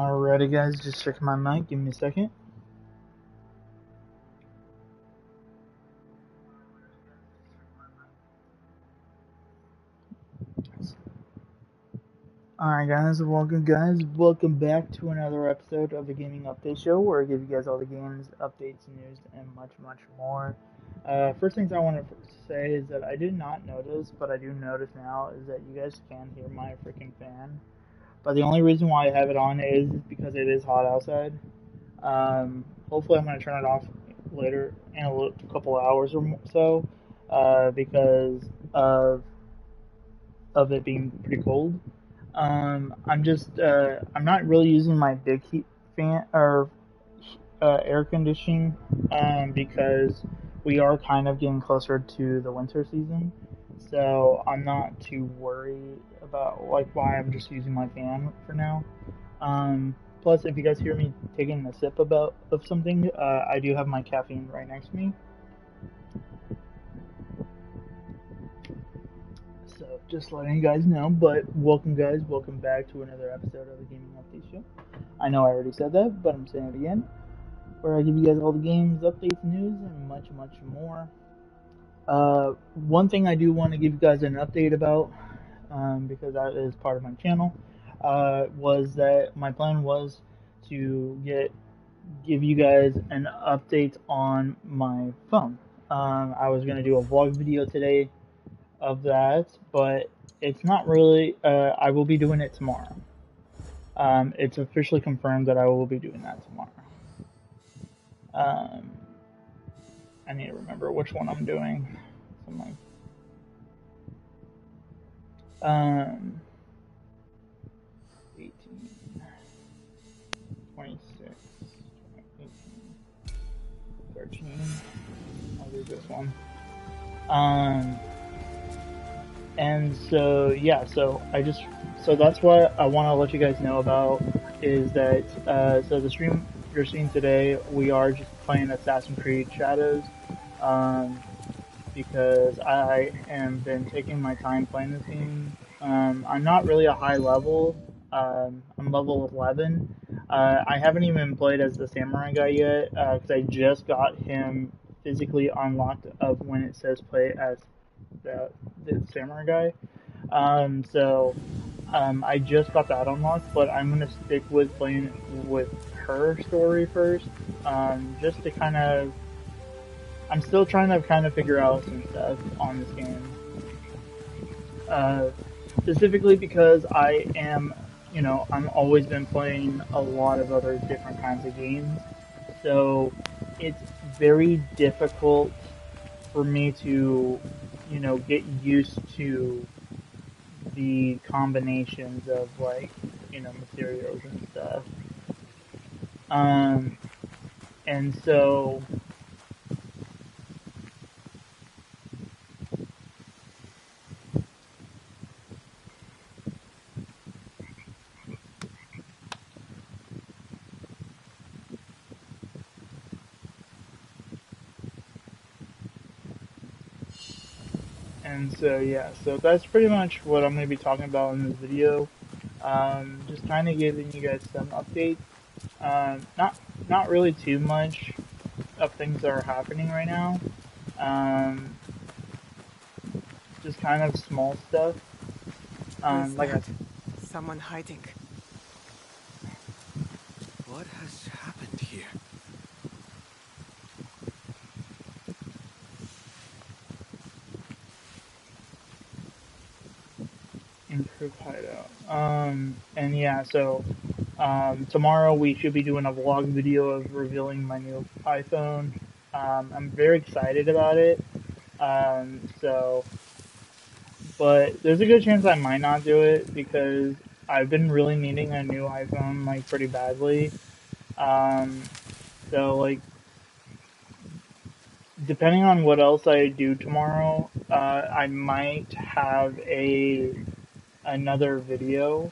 Alrighty, guys, just checking my mic. Give me a second. Alright, guys, welcome back to another episode of the Gaming Update Show, where I give you guys all the games, updates, news, and much more. First things I want to say is that I did not notice, but I do notice now, is that you guys can hear my freaking fan. But the only reason why I have it on is because it is hot outside. Hopefully I'm going to turn it off later in a couple hours or so, because of it being pretty cold. I'm not really using my big heat fan or air conditioning, because we are kind of getting closer to the winter season. So I'm not too worried about why I'm just using my fan for now. Plus, if you guys hear me taking a sip of something, I do have my caffeine right next to me. So just letting you guys know. But welcome, guys. Welcome back to another episode of the Gaming Update Show. I know I already said that, but I'm saying it again, where I give you guys all the games, updates, news, and much more. One thing I do want to give you guys an update about, because that is part of my channel, was that my plan was to give you guys an update on my phone. I was going to do a vlog video today of that, but it's not really. I will be doing it tomorrow. It's officially confirmed that I will be doing that tomorrow. I need to remember which one I'm doing. 18, 26, 18, 13. I'll do this one. And so yeah, so that's what I want to let you guys know about, is that so the stream you're seeing today, we are just playing Assassin's Creed Shadows, because I am been taking my time playing this game. I'm not really a high level. I'm level 11. I haven't even played as the samurai guy yet, because I just got him physically unlocked of when it says play as the samurai guy. I just got that unlocked, but I'm gonna stick with playing with her story first, just to kind of. I'm still trying to kind of figure out some stuff on this game. Specifically because I am, I'm always been playing a lot of other different kinds of games, so it's very difficult for me to, get used to the combinations of materials and stuff. And so yeah, so that's pretty much what I'm going to be talking about in this video. Just kind of giving you guys some updates. Not really too much of things that are happening right now. Just kind of small stuff. Someone hiding. What has happened here? Improved hideout. And yeah, so tomorrow we should be doing a vlog video of revealing my new iPhone. I'm very excited about it. But there's a good chance I might not do it, because I've been really needing a new iPhone pretty badly. So depending on what else I do tomorrow, I might have another video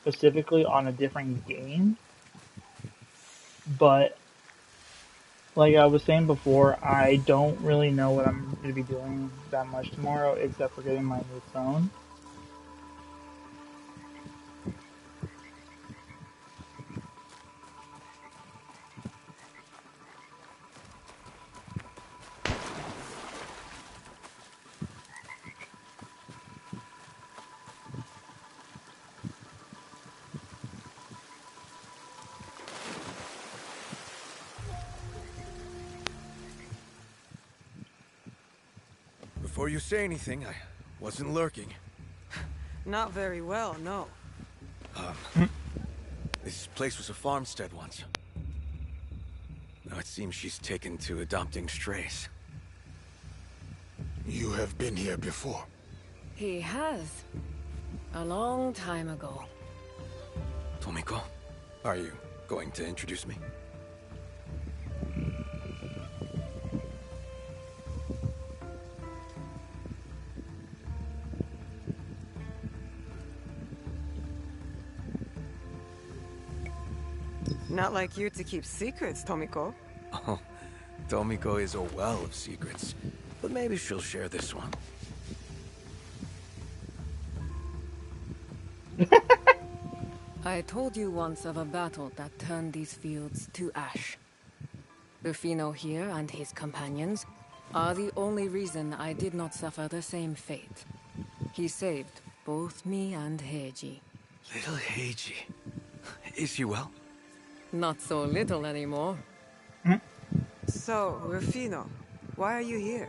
specifically on a different game. But like I was saying before, I don't really know what I'm going to be doing that much tomorrow, except for getting my new phone. Before you say anything, I wasn't lurking. Not very well, no. This place was a farmstead once. Now it seems she's taken to adopting strays. You have been here before. He has. A long time ago. Tomiko, are you going to introduce me? Not like you to keep secrets, Tomiko. Oh, Tomiko is a well of secrets, but maybe she'll share this one. I told you once of a battle that turned these fields to ash. Rufino here and his companions are the only reason I did not suffer the same fate. He saved both me and Heiji. Little Heiji. Is he well? Not so little anymore. So, Rufino, why are you here?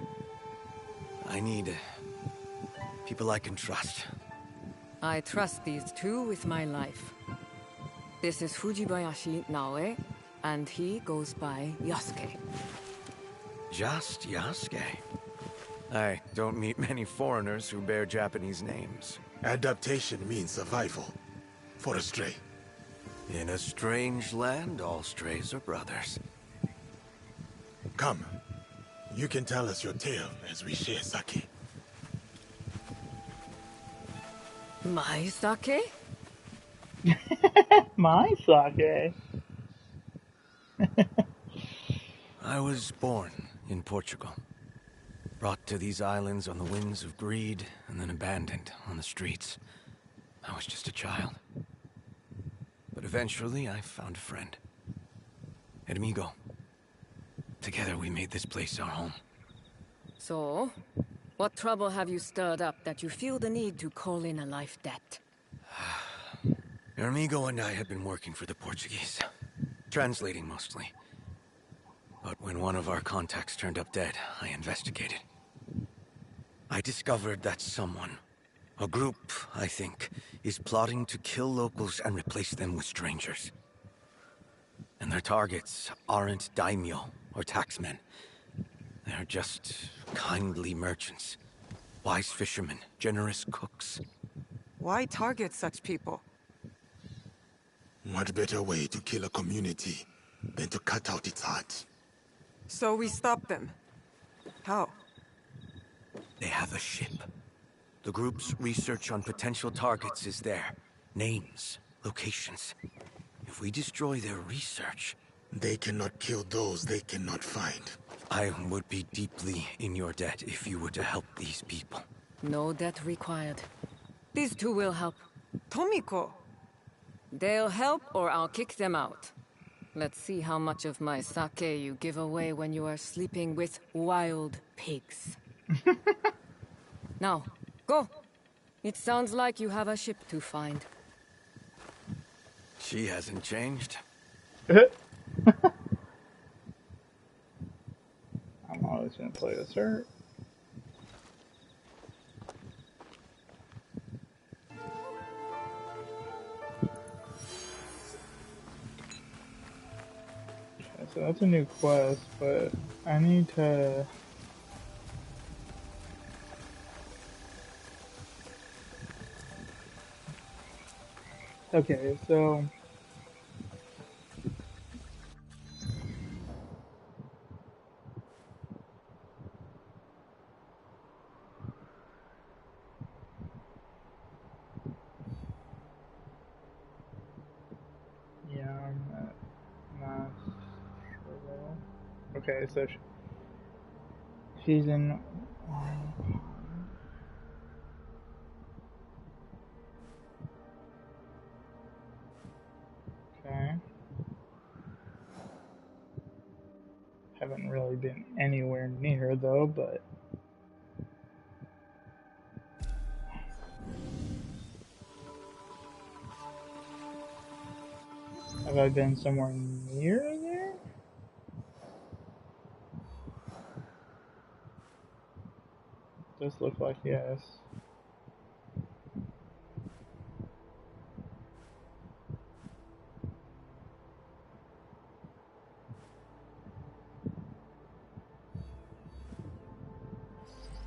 I need people I can trust. I trust these two with my life. This is Fujibayashi Naoe, and he goes by Yasuke. Just Yasuke. I don't meet many foreigners who bear Japanese names. Adaptation means survival. For a stray. In a strange land, all strays are brothers. Come. You can tell us your tale as we share sake. My sake? My sake. I was born in Portugal. Brought to these islands on the winds of greed, and then abandoned on the streets. I was just a child. But eventually, I found a friend. Ermigo. Together, we made this place our home. So, what trouble have you stirred up that you feel the need to call in a life debt? Ermigo and I had been working for the Portuguese. Translating mostly. But when one of our contacts turned up dead, I investigated. I discovered that someone, a group, I think, is plotting to kill locals and replace them with strangers. And their targets aren't daimyo or taxmen. They're just kindly merchants, wise fishermen, generous cooks. Why target such people? What better way to kill a community than to cut out its heart? So we stop them. How? They have a ship. The group's research on potential targets is there. Names, locations. If we destroy their research... They cannot kill those they cannot find. I would be deeply in your debt if you were to help these people. No debt required. These two will help. Tomiko! They'll help or I'll kick them out. Let's see how much of my sake you give away when you are sleeping with wild pigs. Now, go. It sounds like you have a ship to find. She hasn't changed. I'm always gonna play this hurt. Okay, so that's a new quest, but I need to... Okay, so... Yeah, I'm not sure though. Okay, so she's in... Okay. Haven't really been anywhere near though, but... Have I been somewhere near there? Does look like yes.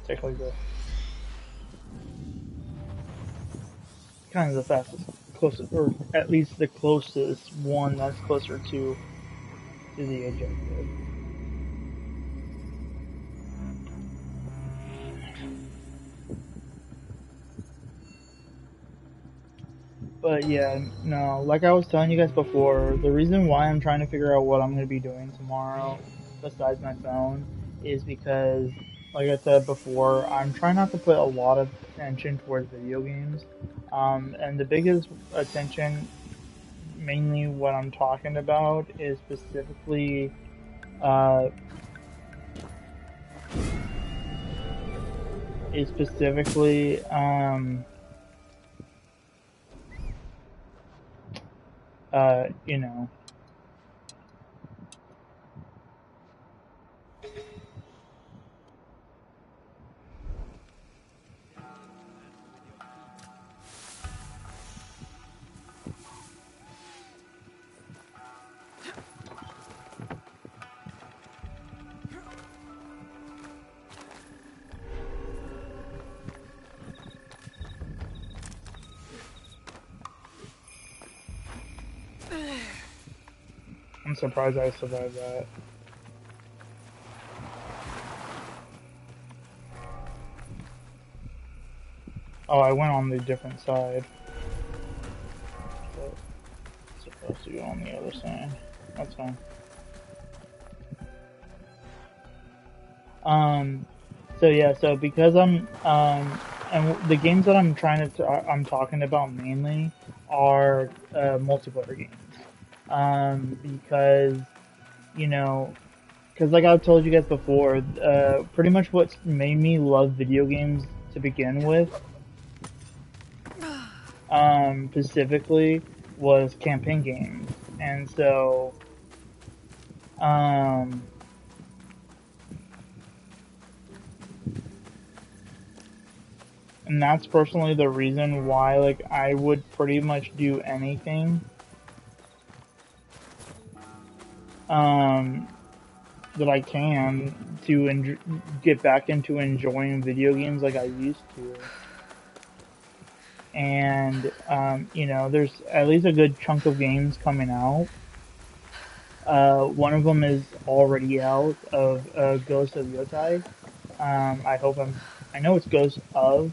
Take like the kind of the fastest, closest, or at least the closest one that's closer to the objective. But yeah, no, like I was telling you guys before, the reason why I'm trying to figure out what I'm going to be doing tomorrow, besides my phone, is because, like I said before, I'm trying not to put a lot of attention towards video games. And the biggest attention, mainly what I'm talking about, is specifically, uh, you know, I'm surprised I survived that. Oh, I went on the different side. But it's supposed to go on the other side. That's fine. So yeah, so because and the games that I'm I'm talking about mainly are multiplayer games. Because, you know, because like I've told you guys before, pretty much what's made me love video games to begin with, specifically, was campaign games. And so, and that's personally the reason why, like, I would pretty much do anything, that I can to get back into enjoying video games like I used to. And, you know, there's at least a good chunk of games coming out. One of them is already out, of Ghost of Yotai. I know it's Ghost of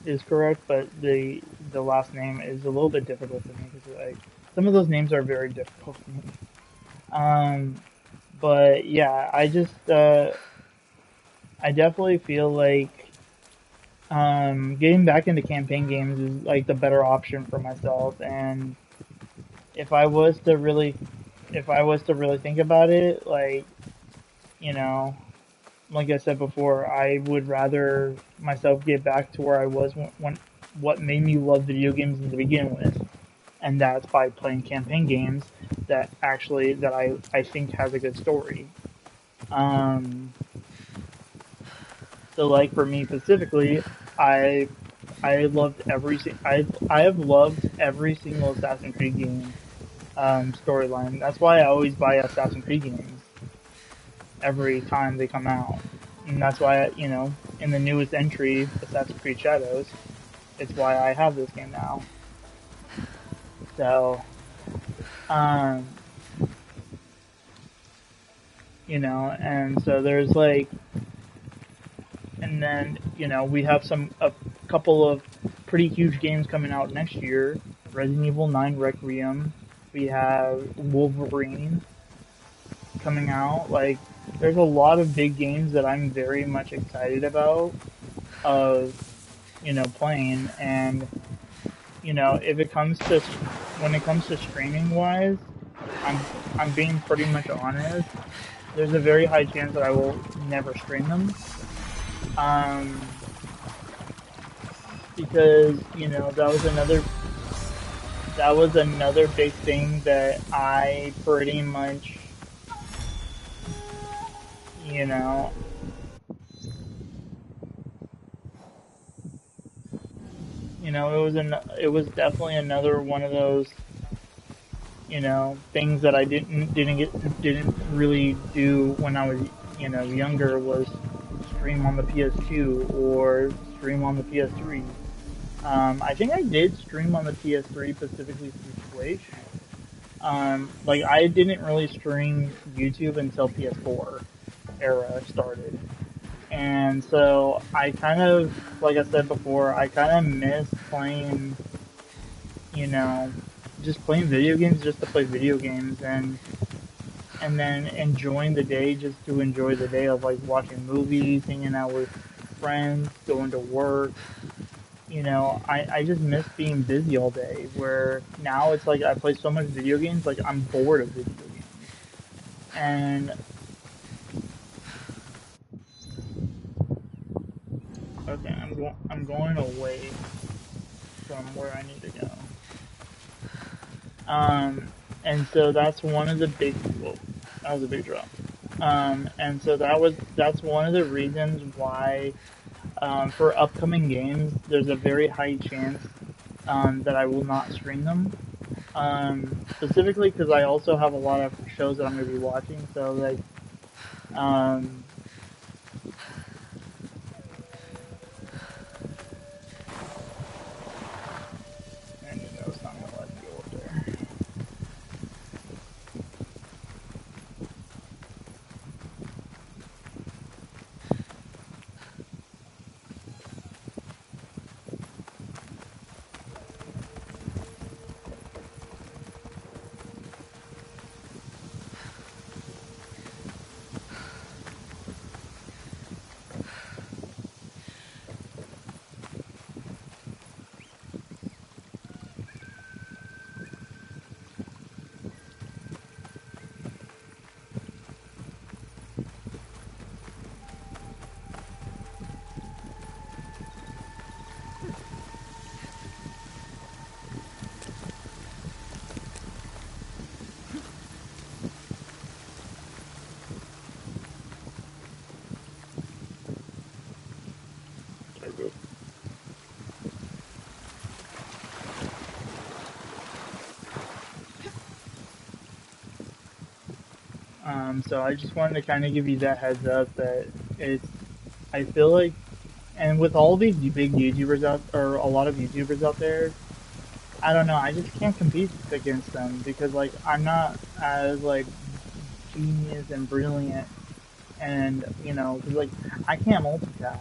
is correct, but the last name is a little bit difficult for me because, like, some of those names are very difficult for me. But yeah, I definitely feel like getting back into campaign games is like the better option for myself. And if I was to really think about it, like, you know, like I said before, I would rather myself get back to where I was when what made me love video games to begin with, and that's by playing campaign games that I think has a good story. So, like, for me specifically, I I have loved every single Assassin's Creed game storyline. That's why I always buy Assassin's Creed games every time they come out, and that's why, you know, in the newest entry, Assassin's Creed Shadows, it's why I have this game now. So, you know, and so there's like, and then, you know, we have a couple of pretty huge games coming out next year. Resident Evil 9 Requiem. We have Wolverine coming out. Like, there's a lot of big games that I'm very much excited about, you know, playing. And, you know, when it comes to streaming wise, I'm being pretty much honest. There's a very high chance that I will never stream them. Because, you know, that was another big thing that I pretty much, you know, You know, it was definitely another one of those, you know, things that I didn't really do when I was, you know, younger, was stream on the PS2 or stream on the PS3. I think I did stream on the PS3 specifically through Twitch. Like I didn't really stream YouTube until PS4 era started. And so I kind of, like I said before, I kind of miss playing, you know, just playing video games just to play video games, and then enjoying the day just to enjoy the day of like watching movies, hanging out with friends, going to work. You know, I just miss being busy all day, where now it's like I play so much video games, like I'm bored of video games. And okay, I'm going away from where I need to go. And so that's one of the big, whoa, that was a big drop. And so that's one of the reasons why, for upcoming games, there's a very high chance, that I will not stream them. Specifically because I also have a lot of shows that I'm going to be watching, so like, um, and you know, it's not going to let me go up there. So I just wanted to kind of give you that heads up that it's, I feel like, and with all these big YouTubers out, or a lot of YouTubers out there, I don't know, I just can't compete against them because like I'm not as like genius and brilliant, and you know, cause like I can't multitask.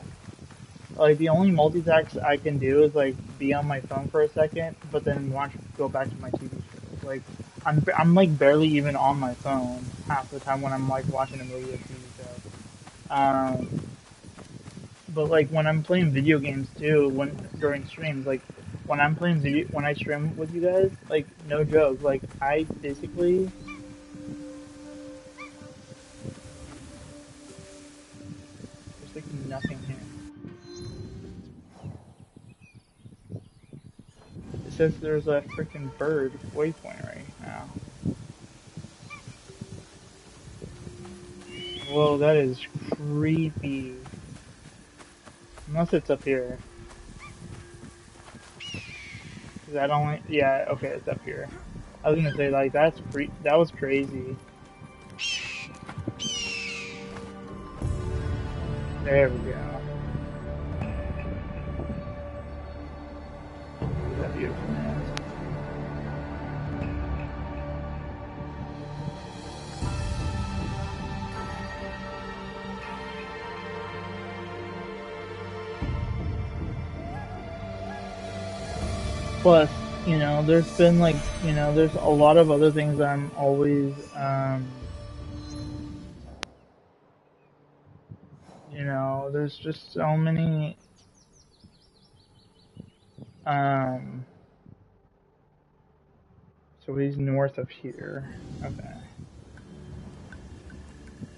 Like the only multitask I can do is like be on my phone for a second, but then go back to my TV show. Like I'm like barely even on my phone half the time when I'm like watching a movie or TV show. But like when I'm playing video games too, when during streams, like when I stream with you guys, like no joke, like I basically, there's like nothing here. It says there's a freaking bird waypoint right now. Whoa, that is creepy. Unless it's up here. Cause I don't, yeah, okay, it's up here. I was gonna say, like, that was crazy. There we go. Look at that beautiful man. Plus, you know, there's been like, you know, there's a lot of other things I'm always, you know, there's just so many, so he's north of here. Okay.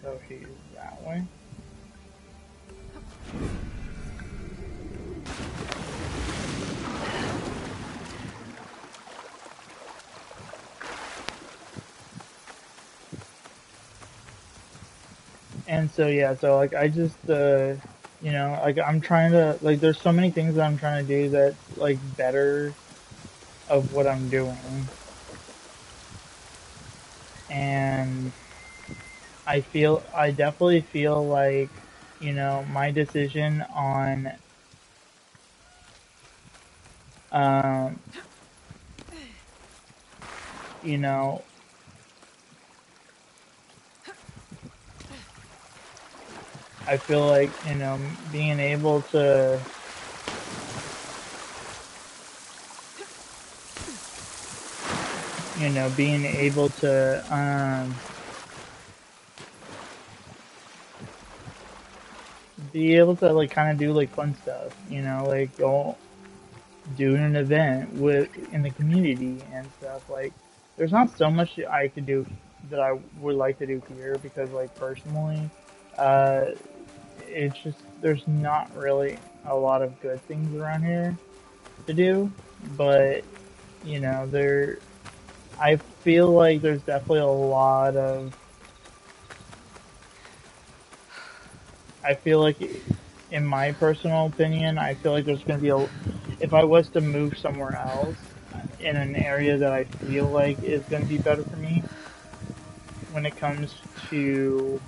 So he's that way. And so yeah, so like I just You know, like I'm trying to like there's so many things that I'm trying to do that's like better of what I'm doing. And I definitely feel like, you know, my decision on um you know, I feel like, you know, being able to being able to be able to like kind of do like fun stuff, you know, like go do an event with in the community and stuff. Like there's not so much I could do that I would like to do here because like personally, uh it's just there's not really a lot of good things around here to do, but you know, I feel like there's definitely a lot of I feel like, in my personal opinion, I feel like there's going to be if I was to move somewhere else in an area that I feel like is going to be better for me when it comes to,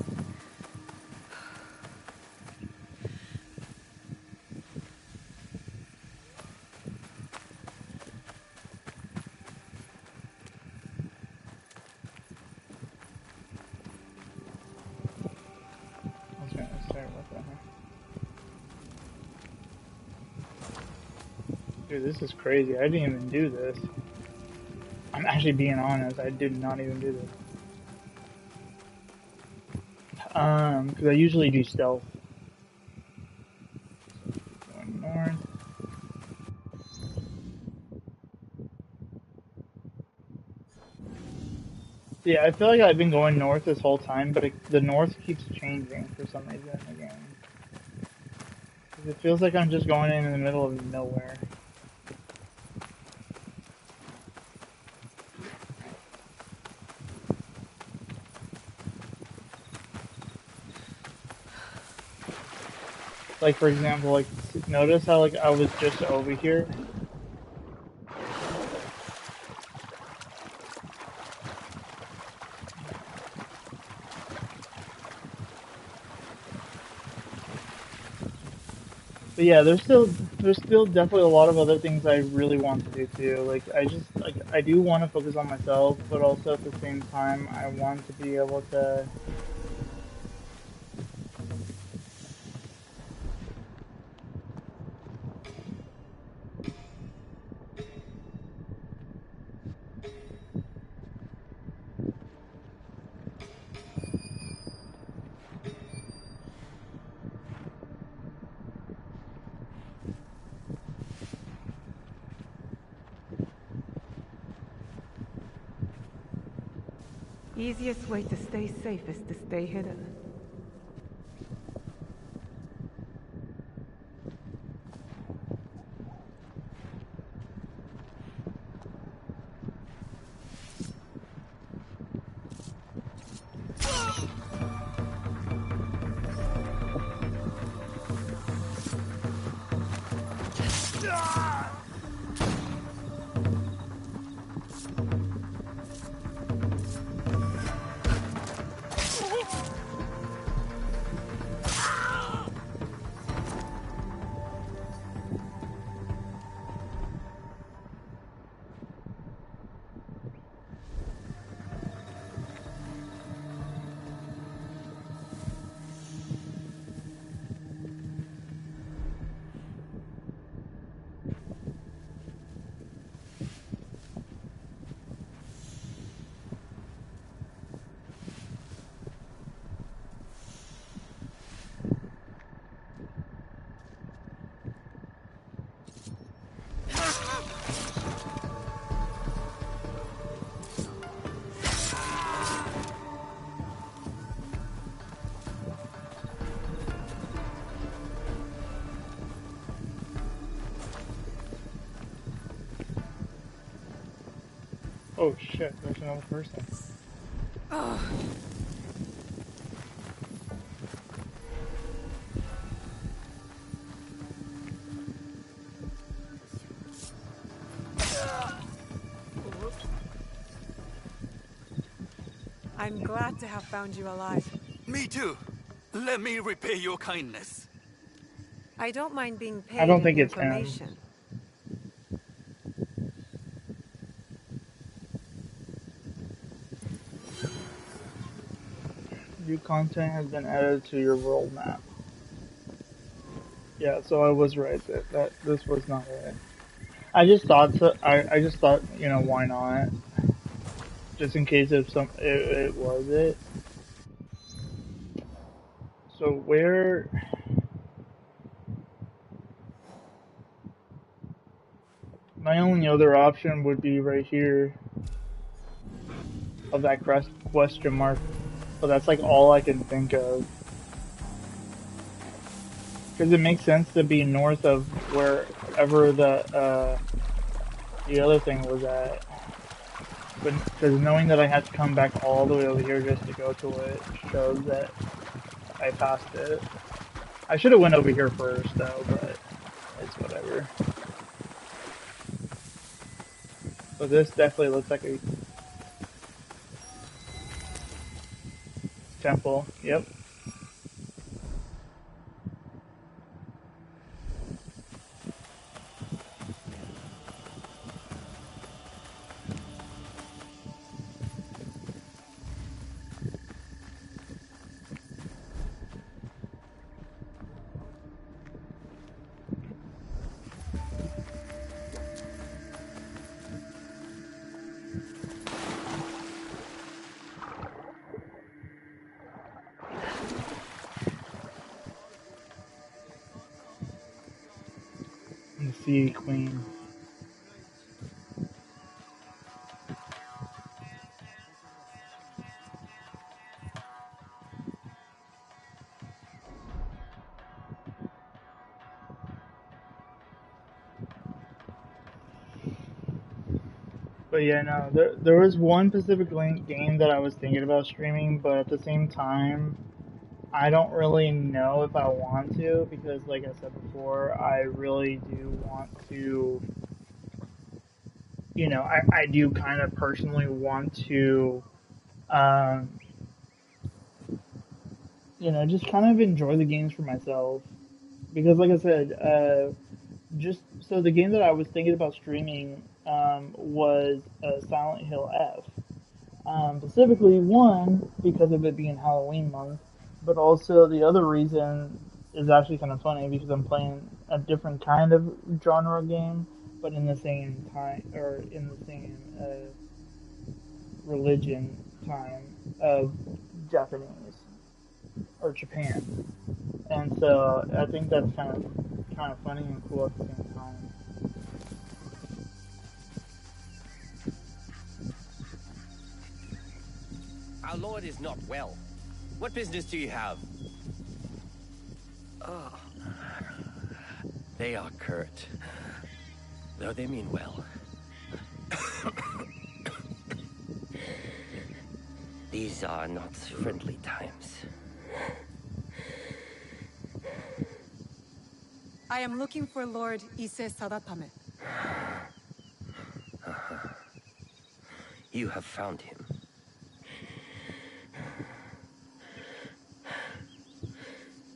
sorry about that. Dude, this is crazy. I didn't even do this. I'm actually being honest. I did not even do this. Because I usually do stealth. Going north. Yeah, I feel like I've been going north this whole time, but the north keeps changing for some reason again. It feels like I'm just going in the middle of nowhere. Like for example, like notice how like I was just over here. But yeah, there's still definitely a lot of other things I really want to do too. Like I do want to focus on myself, but also at the same time I want to be able to Easiest way to stay safe is to stay hidden. Oh shit, there's another person. I'm glad to have found you alive. Me too. Let me repay your kindness. I don't mind being I paid don't in think it's him. information. New content has been added to your world map. Yeah, so I was right that this was not it. I just thought so. I just thought, you know, why not? Just in case if it was it. So where? My only other option would be right here of that question mark, but that's like all I can think of. Because it makes sense to be north of wherever the other thing was at. But because knowing that I had to come back all the way over here just to go to it shows that I passed it. I should have went over here first though, but it's whatever. But this definitely looks like a temple. Yep. The Sea Queen. But yeah, no, there was one Pacific Link game that I was thinking about streaming, but at the same time, I don't really know if I want to because, like I said before, I really do want to, you know, I do kind of personally want to, um, you know, just kind of enjoy the games for myself. Because, like I said, just so the game that I was thinking about streaming was Silent Hill F. Specifically, one, because of it being Halloween month, but also the other reason is actually kind of funny because I'm playing a different kind of genre game, but in the same time, or in the same religion time of Japanese or Japan. And so I think that's kind of funny and cool at the same time. Our lord is not well. What business do you have? Oh. They are curt, though they mean well. These are not friendly times. I am looking for Lord Ise Sadatame. You have found him.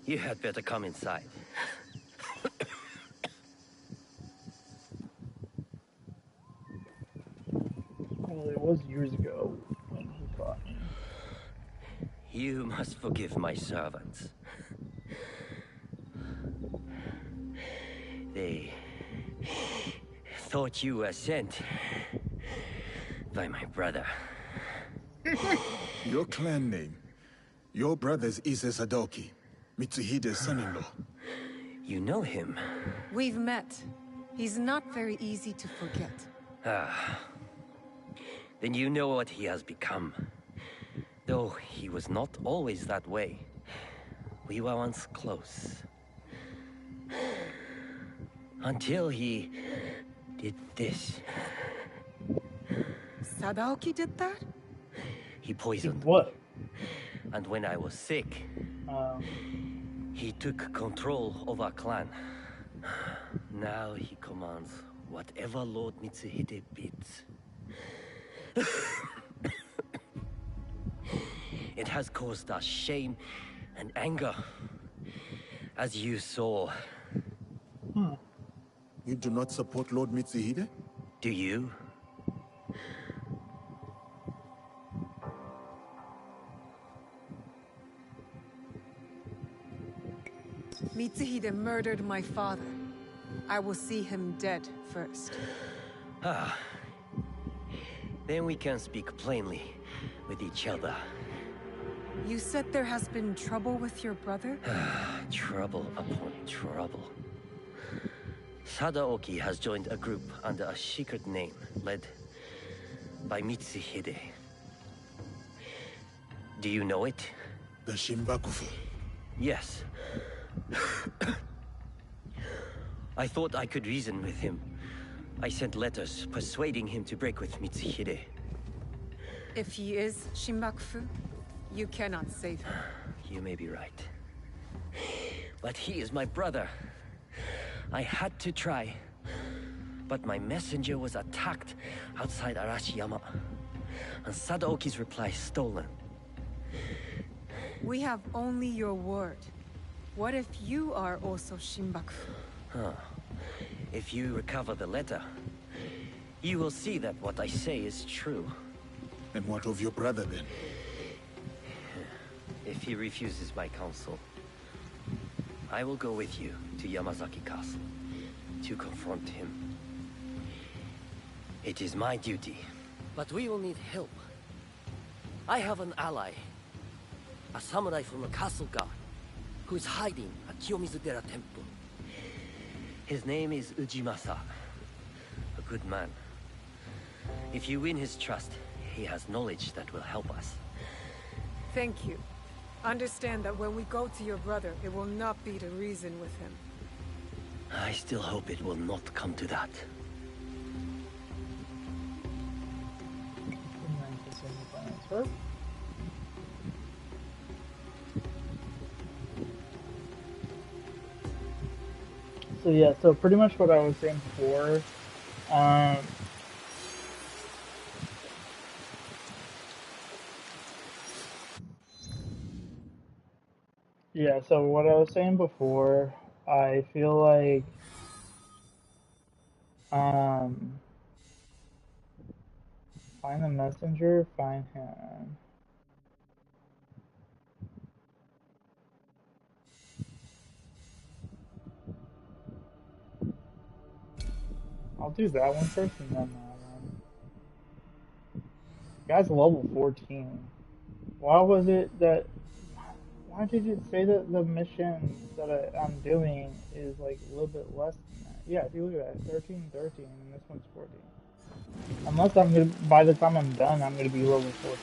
You had better come inside. Well, it was years ago when he fought me. You must forgive my servants. They thought you were sent by my brother. Your clan name. Your brother's Ise Sadoki, Mitsuhide's son-in-law. You know him? We've met. He's not very easy to forget. Ah. Then you know what he has become. Though he was not always that way. We were once close. Until he did this. Sadaoki did that? He poisoned What? me. And when I was sick, he took control of our clan. Now he commands whatever Lord Mitsuhide bids. It has caused us shame and anger. As you saw. You do not support Lord Mitsuhide? Do you? Mitsuhide murdered my father. I will see him dead first. Ah. Then we can speak plainly with each other. You said there has been trouble with your brother? Trouble upon trouble. Sadaoki has joined a group under a secret name, led by Mitsuhide. Do you know it? The Shimbakufu. Yes. I thought I could reason with him. I sent letters persuading him to break with Mitsuhide. If he is Shimbakufu, you cannot save him. You may be right. But he is my brother. I had to try. But my messenger was attacked outside Arashiyama. And Sadaoki's reply stolen. We have only your word. What if you are also Shimbakufu? Huh. If you recover the letter, you will see that what I say is true. And what of your brother then? If he refuses my counsel, I will go with you to Yamazaki Castle to confront him. It is my duty. But we will need help. I have an ally, a samurai from the castle guard, who is hiding at Kiyomizu-dera Temple. His name is Ujimasa, a good man. If you win his trust, he has knowledge that will help us. Thank you. Understand that when we go to your brother, it will not be to reason with him. I still hope it will not come to that. So yeah, so pretty much what I was saying before, yeah, so what I was saying before, I feel like, find the messenger, find him. I'll do that one first and then that one. Guy's level 14. Why was it that... Why did it say that the mission that I'm doing is like a little bit less than that? Yeah, if you look at that, 13, and this one's 14. Unless I'm gonna... By the time I'm done, I'm gonna be level 14.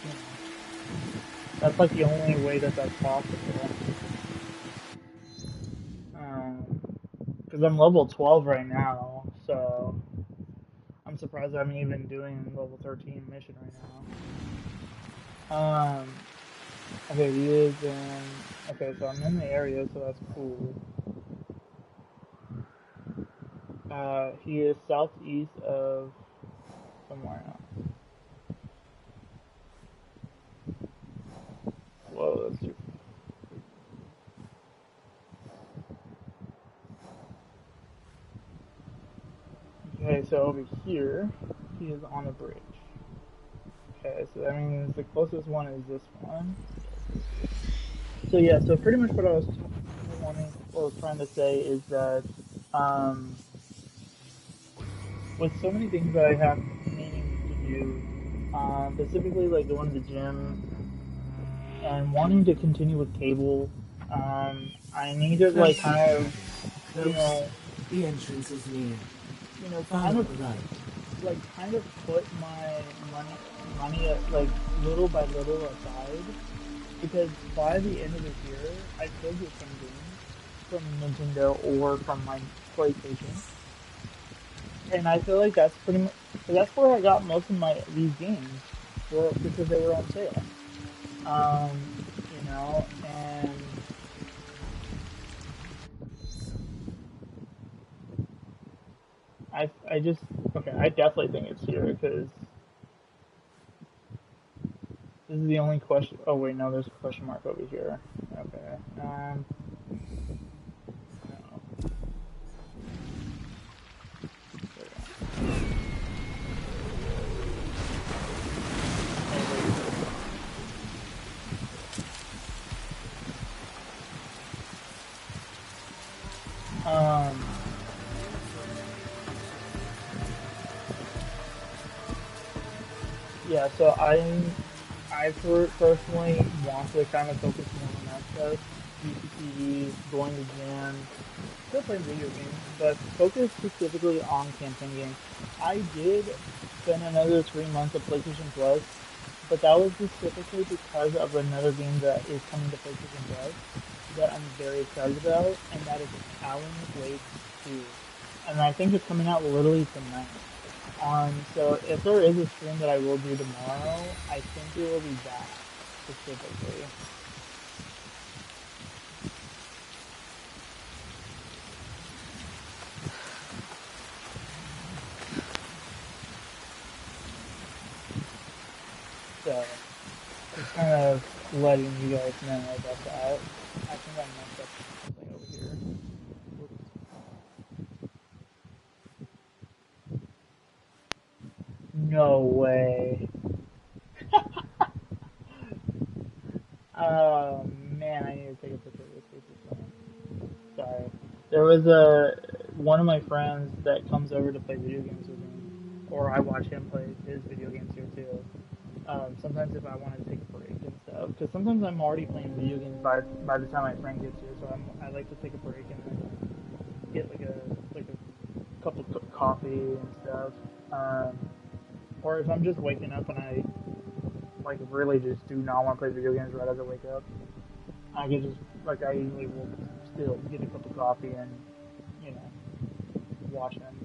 That's like the only way that that's possible. Because I'm level 12 right now, so... I'm surprised I'm even doing level 13 mission right now. Okay, he is in... Okay, so I'm in the area, so that's cool. He is southeast of... somewhere else. Whoa, that's too... Okay, so over here, he is on a bridge. Okay, so that means the closest one is this one. So yeah, so pretty much what I was trying to say is that, with so many things that I have meaning to do, specifically like going to the gym, and wanting to continue with Cable, I need to like kind of, you know... The entrance is near. You know, kind of put my money like little by little aside, because by the end of this year, I could get some games from Nintendo or from my PlayStation, and I feel like that's pretty much that's where I got most of these games, because they were on sale. You know, and I definitely think it's here, because This is the only question. Oh wait, no, there's a question mark over here. Okay. No. Yeah, so I personally want to kind of focus more on that stuff. UCTV, going to gym, still playing video games, but focus specifically on campaign games. I did spend another 3 months of PlayStation Plus, but that was specifically because of another game that is coming to PlayStation Plus that I'm very excited about, and that is Alan Wake 2. And I think it's coming out literally tonight. So if there is a stream that I will do tomorrow, I think it will be that specifically. So just kind of letting you guys know about that. I think I messed up something over here. No way. Oh man, I need to take a picture of this. Sorry. There was one of my friends that comes over to play video games with me, or I watch him play his video games here too. Sometimes if I want to take a break and stuff, because sometimes I'm already playing video games by the time my friend gets here, so I like to take a break and then get like a cup of coffee and stuff. Or if I'm just waking up and I like really just do not want to play video games right as I wake up, I can just I usually will still get a cup of coffee and watch him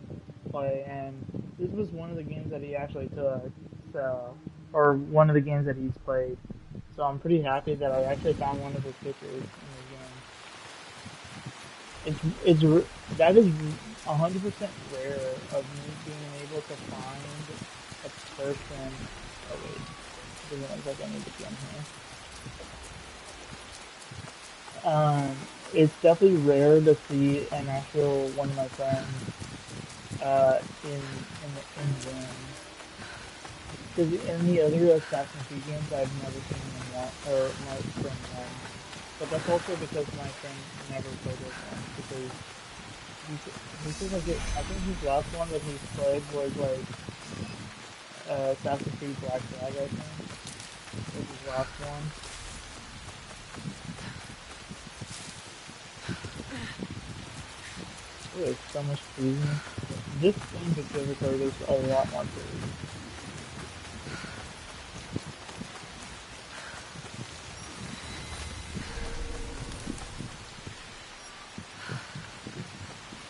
play. And this was one of the games that he actually took, or one of the games that he's played. So I'm pretty happy that I actually found one of his pictures in the game. That is 100% rare of me being able to find a person. Oh wait, it doesn't look like I need to be on here. It's definitely rare to see an actual one of my friends in game. Because in the other Assassin's Creed games, I've never seen him or my friend one. But that's also because my friend never played with him. Because I think his last one that he's played was Assassin's Creed Black Flag, I think. Was his last one. Oh, there's so much freezing. This game specifically, there's a lot more freezing.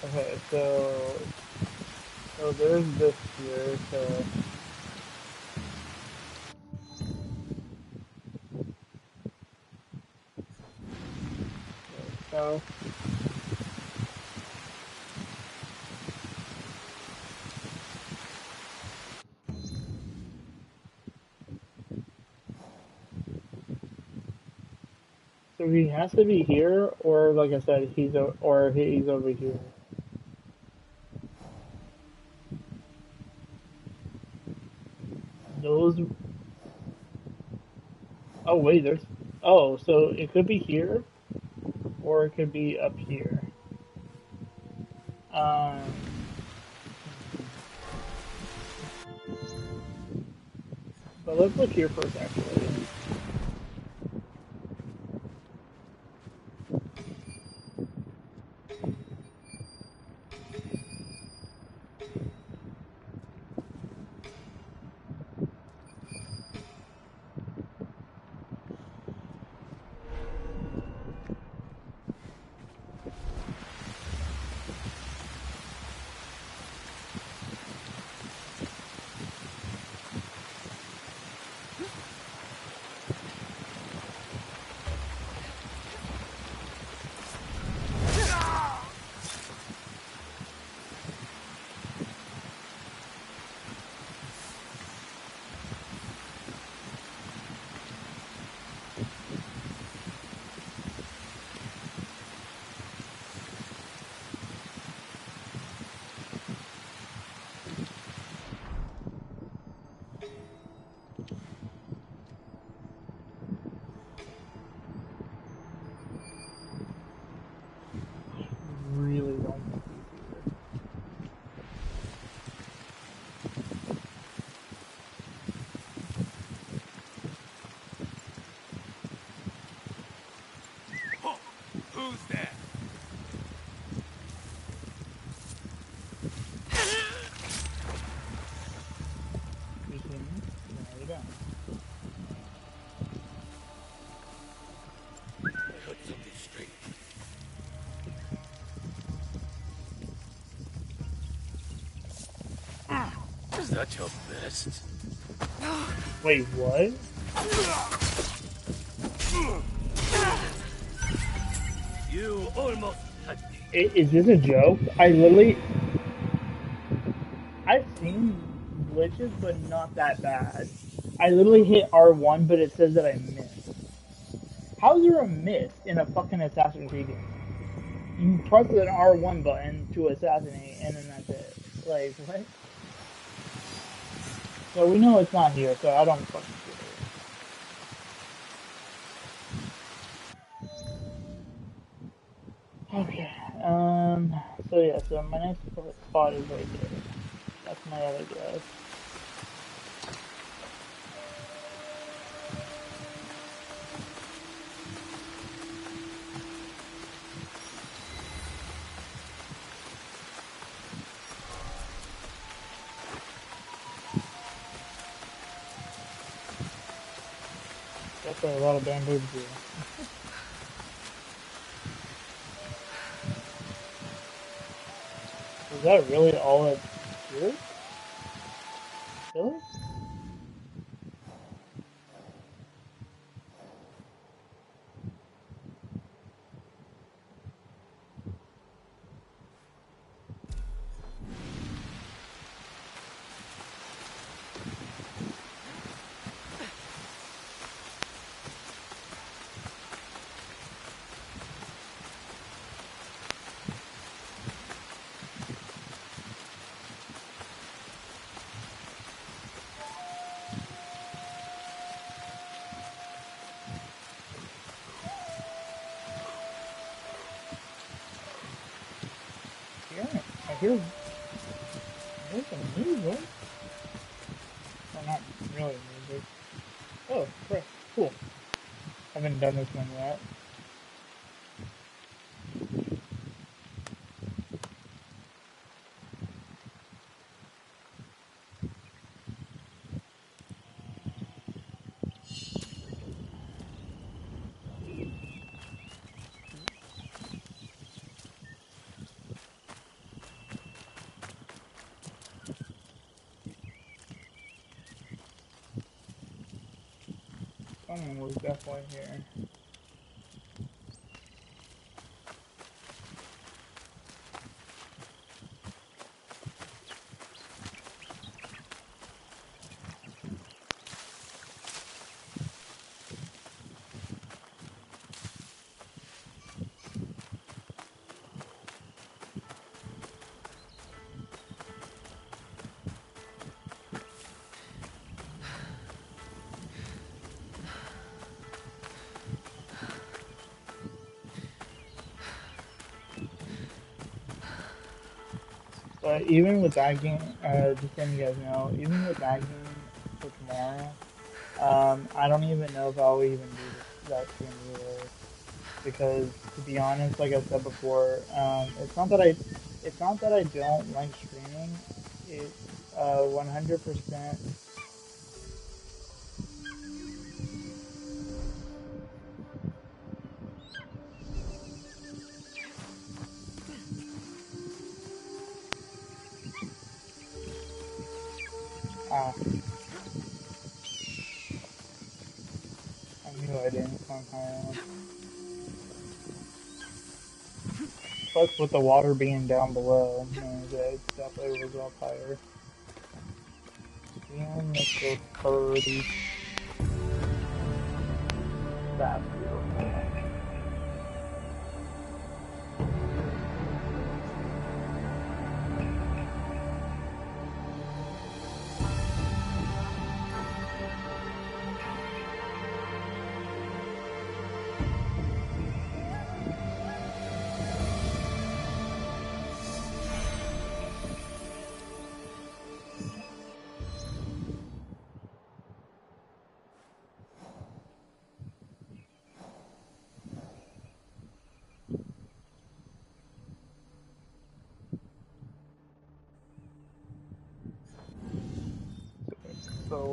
Okay, so there's this here, so he has to be here, or like I said, he's over here. Those. Oh wait, there's. Oh, so it could be here, or it could be up here. But let's look here first, actually. really don't want these either. Who's there? You see me? No, you don't. Put something straight. Is that your best? Wait, what? You almost had me. Is this a joke? I've seen glitches, but not that bad. I literally hit R1, but it says that I missed. How is there a miss in a fucking Assassin's Creed game? You press an R1 button to assassinate, and then that's it. Like, what? So we know it's not here, so I don't fucking care. Okay, so yeah, so my next spot is right there. That's my other guess. That's a lot of bamboo to do. Is that really all that's here? Really? Yeah, I hear some music. Well, not really music. Oh, correct. Cool. Haven't done this one yet. Someone was definitely here. But even with that game, just letting you guys know, even with that game for tomorrow, I don't even know if I'll even do that stream either. Because to be honest, like I said before, it's not that I don't like streaming. It's 100%. Ah, I knew I didn't climb high enough. Plus, with the water being down below, it definitely was up higher. And Mr. Purdy. That's beautiful.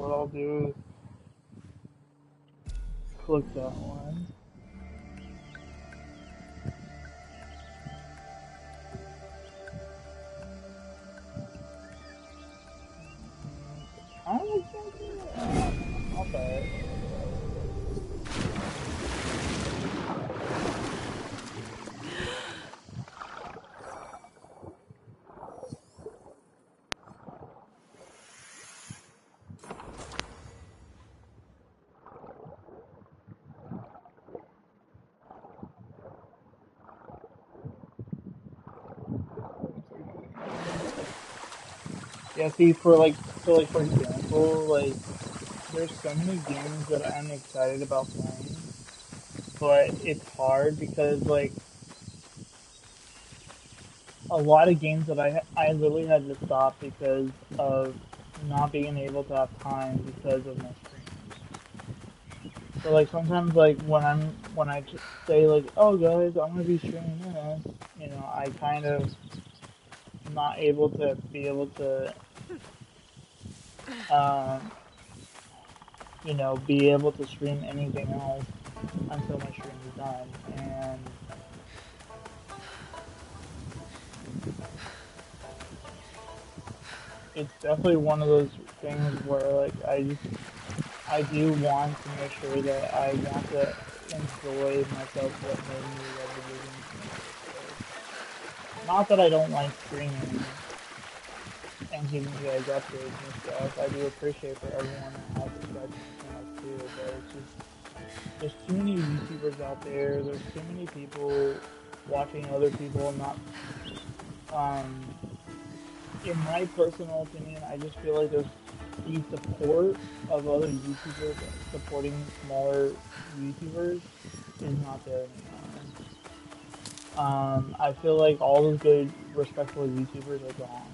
what I'll do is click that one. I don't know. Okay. Yeah, see, for example, like, there's so many games that I'm excited about playing, but it's hard because, like, a lot of games that I literally had to stop because of not being able to have time because of my stream. So, like, sometimes, like, when I say, like, oh, guys, I'm gonna be streaming this, you know, I kind of not able to be able to, um, you know, be able to stream anything else until my stream is done. And it's definitely one of those things where, like, I do want to make sure that I want to enjoy myself what made me love video games so much. Not that I don't like streaming and giving you guys updates and stuff. I do appreciate for everyone that has subscribed to my channel too, but it's just there's too many YouTubers out there. There's too many people watching other people not in my personal opinion, I just feel like there's the support of other YouTubers supporting smaller YouTubers is not there anymore. I feel like all those good, respectful YouTubers are gone.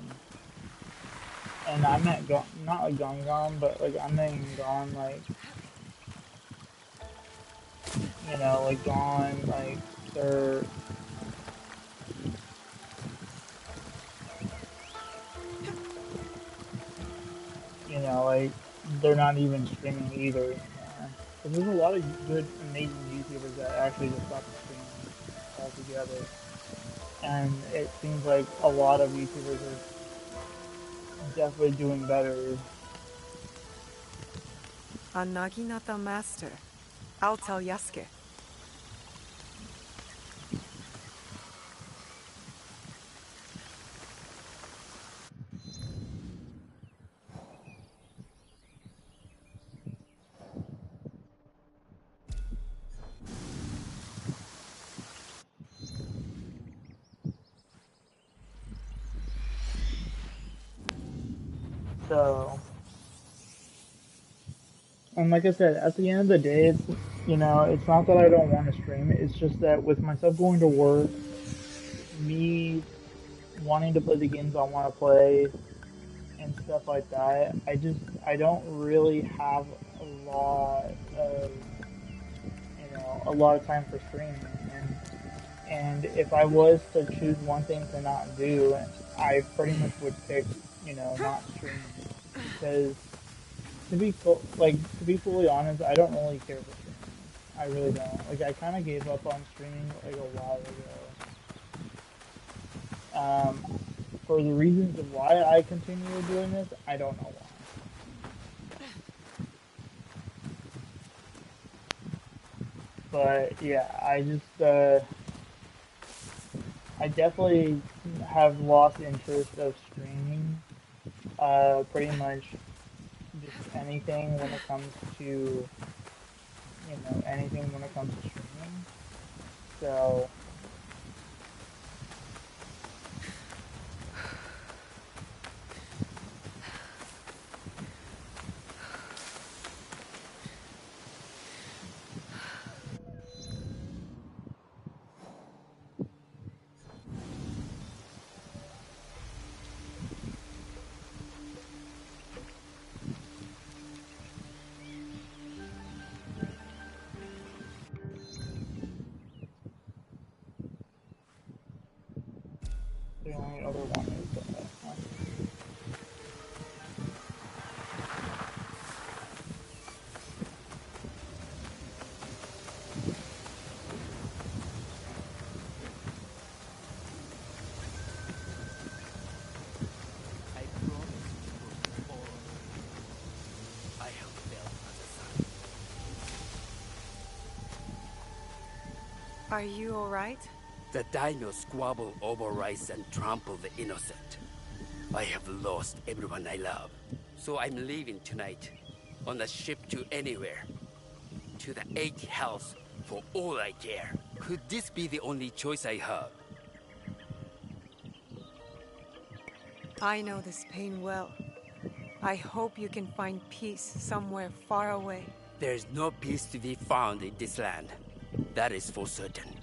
And I meant not like gone, but like I meant gone, like, you know, like gone, like they're, you know, like they're not even streaming either anymore. Because there's a lot of good, amazing YouTubers that actually just stopped streaming altogether. And it seems like a lot of YouTubers are definitely doing better. A Naginata master. I'll tell Yasuke. So, and like I said, at the end of the day, it's, you know, it's not that I don't want to stream. It's just that with myself going to work, me wanting to play the games I want to play and stuff like that, I don't really have a lot of, you know, a lot of time for streaming. And if I was to choose one thing to not do, I pretty much would pick, you know, not streaming. Because to be fully honest, I don't really care for streaming. I really don't. Like, I kind of gave up on streaming like a while ago. For the reasons of why I continue doing this, I don't know why. But yeah, I definitely have lost interest of streaming. Pretty much just anything when it comes to, you know, anything when it comes to streaming. So, the only other one is Are you alright? The Daimyo squabble over rice and trample the innocent. I have lost everyone I love. So I'm leaving tonight. On a ship to anywhere. To the 8th house for all I care. Could this be the only choice I have? I know this pain well. I hope you can find peace somewhere far away. There's no peace to be found in this land. That is for certain.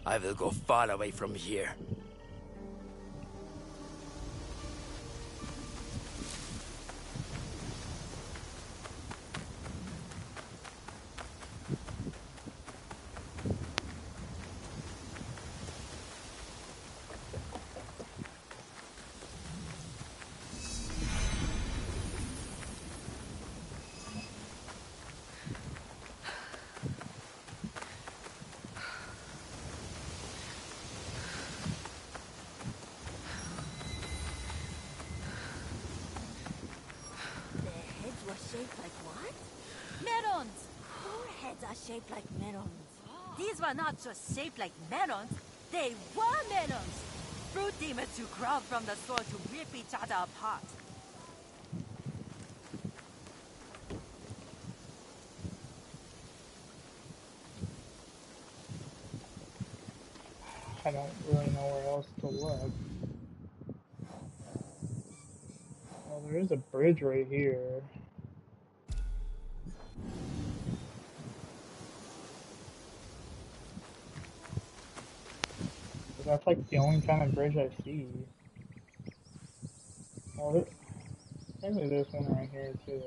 I will go far away from here. Shaped like what? Melons! Our heads are shaped like melons. These were not just shaped like melons, they were melons! Fruit demons who crawled from the soil to rip each other apart. I don't really know where else to look. Well, there is a bridge right here. But that's like the only kind of bridge I see. Well, maybe there's one right here too.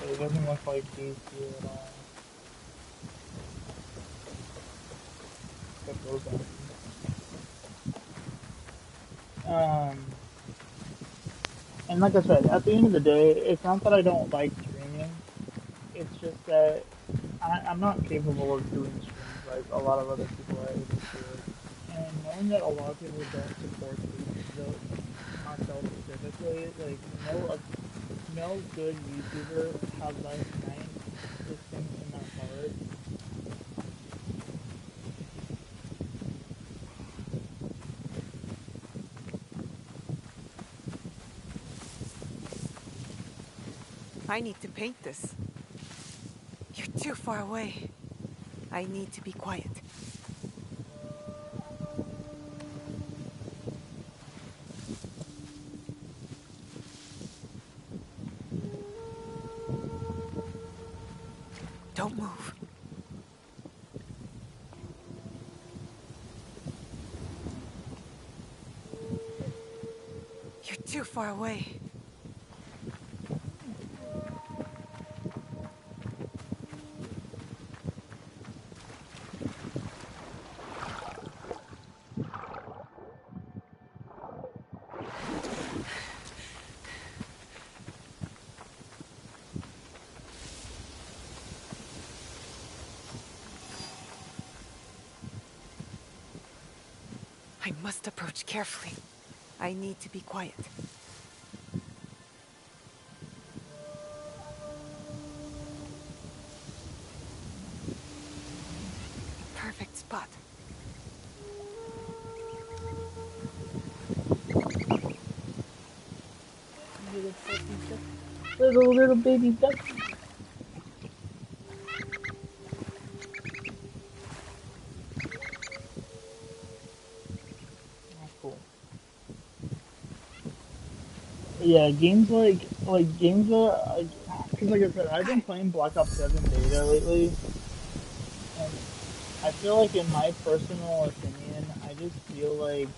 But it doesn't look like these two at all. Except those ones. And like I said, at the end of the day, it's not that I don't like streaming. It's just that I'm not capable of doing streams like a lot of other people are able to. And knowing that a lot of people don't support myself specifically, like no good YouTuber has that kind of system in their heart. I need to paint this. You're too far away. I need to be quiet. Don't move. You're too far away. I must approach carefully. I need to be quiet. Perfect spot. Little baby duck. Yeah, games like games that, cause like I said, I've been playing Black Ops 7 beta lately, and I feel like, in my personal opinion, I just feel like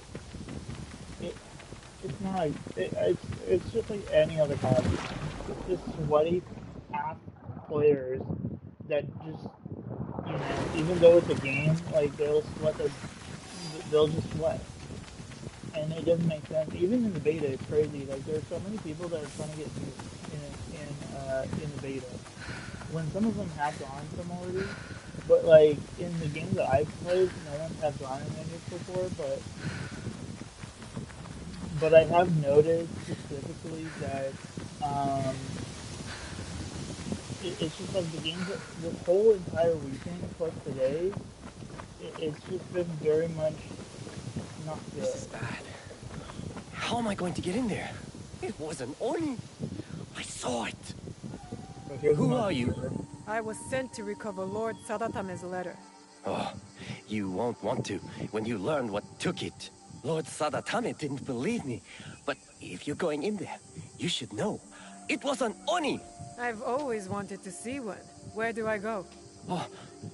it's not it's just like any other COD. It's just sweaty ass players that just, even though it's a game, like they'll just sweat. And it doesn't make sense. Even in the beta, it's crazy. Like, there's so many people that are trying to get in the beta. When some of them have gone some already, but like in the games that I've played, no one has gone in any before. But I have noticed specifically that Um, it's just like the games, this whole entire weekend plus today, it's just been very much not good. This is bad. How am I going to get in there? It was an Oni. I saw it. So Who are you? I was sent to recover Lord Sadatame's letter. Oh, you won't want to when you learn what took it. Lord Sadatame didn't believe me, but if you're going in there, you should know. It was an Oni! I've always wanted to see one. Where do I go? Oh,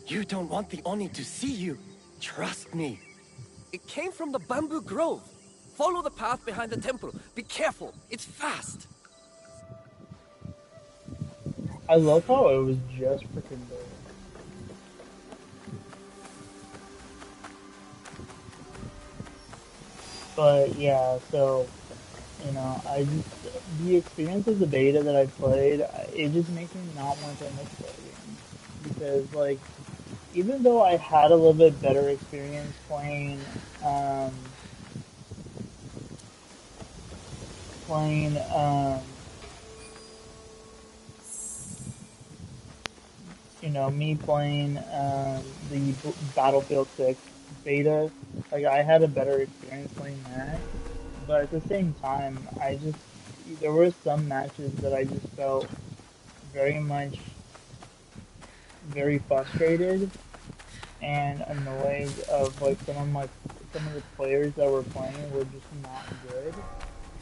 you don't want the Oni to see you. Trust me. It came from the bamboo grove. Follow the path behind the temple. Be careful. It's fast. I love how it was just freaking there. But yeah, so you know, the experience of the beta that I played, it just makes me not want to miss that game because like even though I had a little bit better experience playing you know, me playing the Battlefield 6 beta, like I had a better experience playing that. But at the same time, there were some matches that I just felt very frustrated and annoyed of like some of the players that were playing were just not good.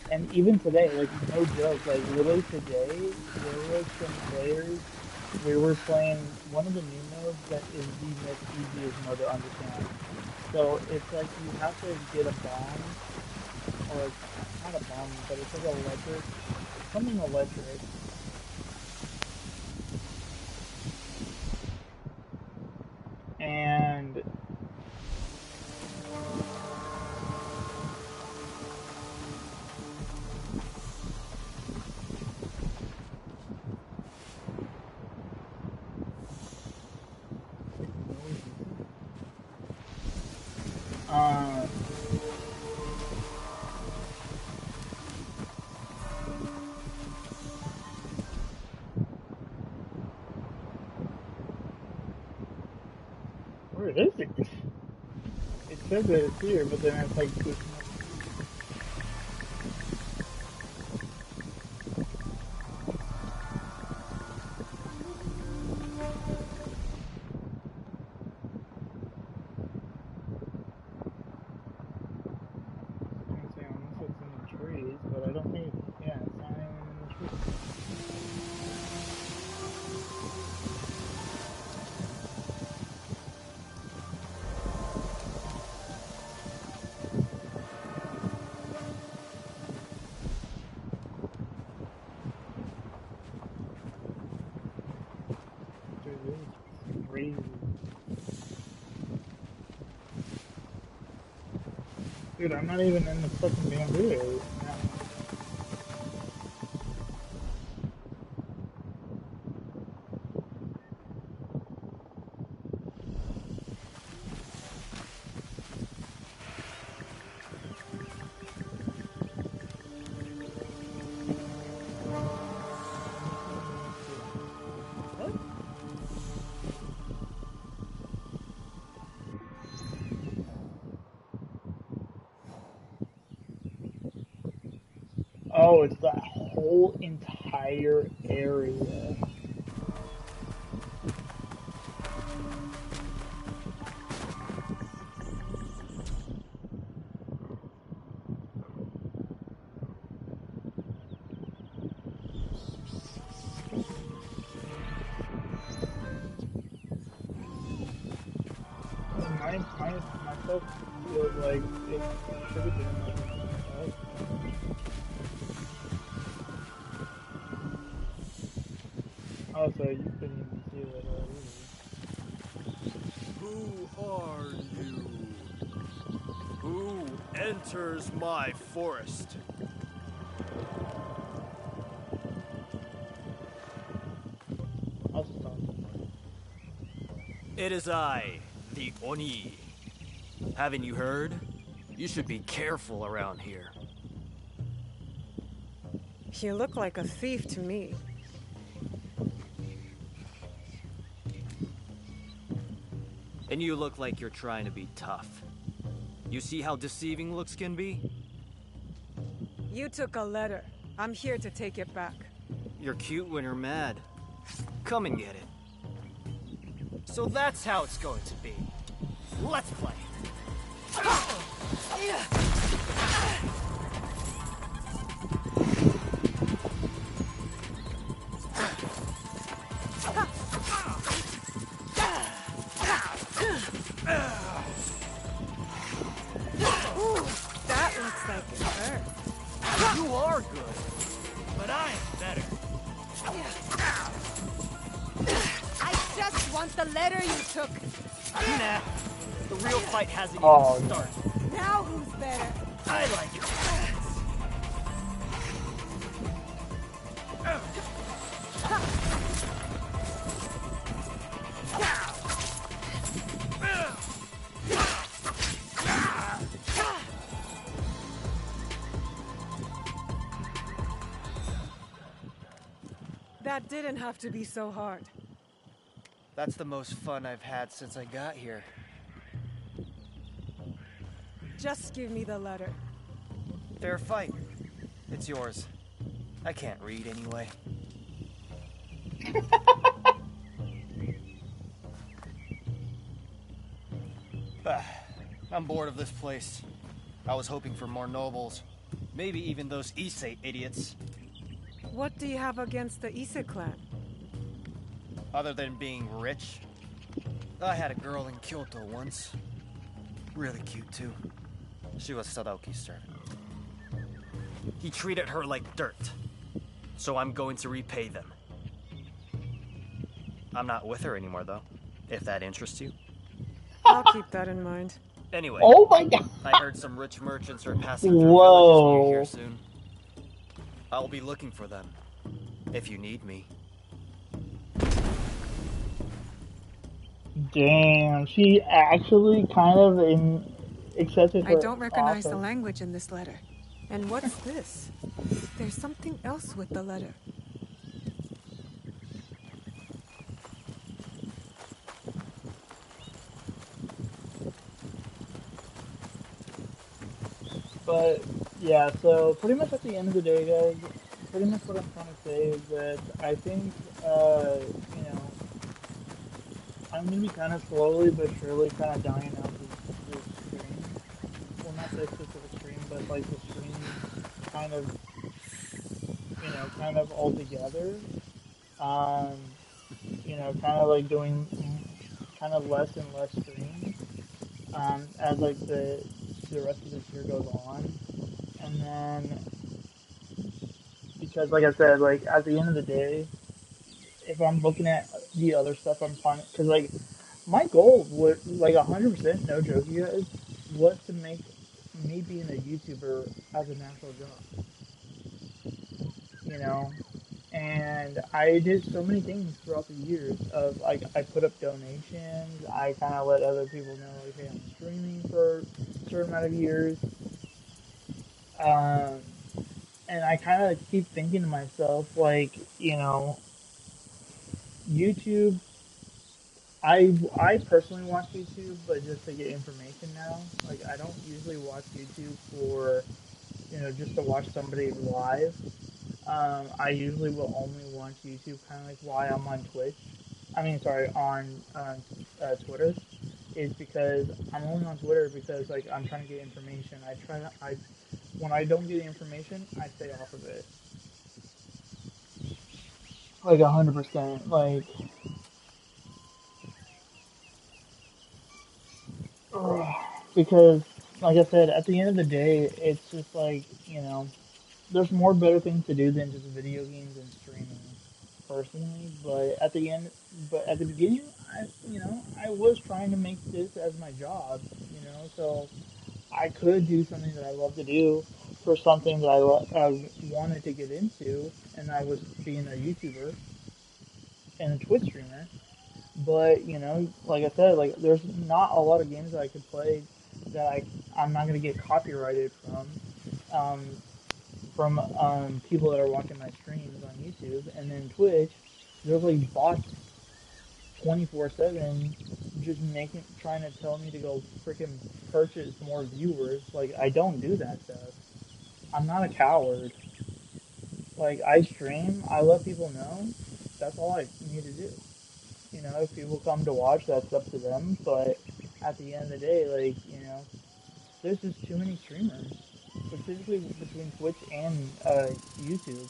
And even today, like no joke, like literally today, there were some players. We were playing one of the new modes that is the most easiest mode to understand. So it's like you have to get a bomb, or not a bomb, but it's like electric, something electric. And where is it? It says that it's here, but then it's like but I don't think, yeah, it's not even in the trees. Dude, this is crazy. Dude, I'm not even in the fucking bamboo area now. Oh, it's that whole entire area. Myself feels like it should have been like that. Oh, so you couldn't even see that already. Who are you? Who enters my forest? I'll stop. It is I, the Oni. Haven't you heard? You should be careful around here. You look like a thief to me. And you look like you're trying to be tough. You see how deceiving looks can be? You took a letter. I'm here to take it back. You're cute when you're mad. Come and get it. So that's how it's going to be. Let's play. Ooh, that looks like it hurt. You are good, but I'm better. I just want the letter you took. Nah, the real fight hasn't Oh, even started. Now who's better? I like it. That didn't have to be so hard. That's the most fun I've had since I got here. Just give me the letter. Fair fight. It's yours. I can't read anyway. I'm bored of this place. I was hoping for more nobles. Maybe even those Issei idiots. What do you have against the Issei clan? Other than being rich, I had a girl in Kyoto once. Really cute, too. She was Sadaoki's servant. He treated her like dirt. So I'm going to repay them. I'm not with her anymore, though, if that interests you. I'll keep that in mind. Anyway, oh my god! I heard some rich merchants are passing through Whoa. villages near here soon. I'll be looking for them, if you need me. Damn, she actually kind of accepted her I don't recognize offer. the language in this letter. And what's this? There's something else with the letter. But yeah, so pretty much at the end of the day, guys, pretty much what I'm trying to say is that I think, you know, I'm gonna be kind of slowly but surely kind of dying out this stream. Well, not this specific stream, but like the stream kind of, you know, kind of all together. You know, kind of like doing kind of less and less streams, as like the rest of this year goes on. And then, because like I said, like at the end of the day, if I'm looking at the other stuff I'm finding, because like my goal would, like 100%, no joke, you guys, was to make me being a YouTuber as a natural job. You know, and I did so many things throughout the years of like I put up donations, I kind of let other people know like, hey, I'm streaming for a certain amount of years, and I kind of keep thinking to myself like, you know, YouTube. I personally watch YouTube, but just to get information now. Like I don't usually watch YouTube for, you know, just to watch somebody live. I usually will only watch YouTube kind of like why I'm on Twitch. I mean, sorry, on Twitter, is because I'm only on Twitter because like I'm trying to get information. When I don't get information, I stay off of it. Like 100%. Like, because like I said, at the end of the day, it's just like, you know, there's more better things to do than just video games and streaming, personally. But at the beginning, I was trying to make this as my job, you know, so I could do something that I love to do for something that I wanted to get into, and I was being a YouTuber and a Twitch streamer. But, you know, like I said, like there's not a lot of games that I could play that I'm not gonna get copyrighted from. from people that are watching my streams on YouTube, and then Twitch, there's like bots 24/7 just trying to tell me to go freaking purchase more viewers. Like, I don't do that stuff. I'm not a coward. Like, I stream, I let people know. That's all I need to do. You know, if people come to watch, that's up to them. But at the end of the day, like, you know, there's just too many streamers, specifically between Twitch and YouTube.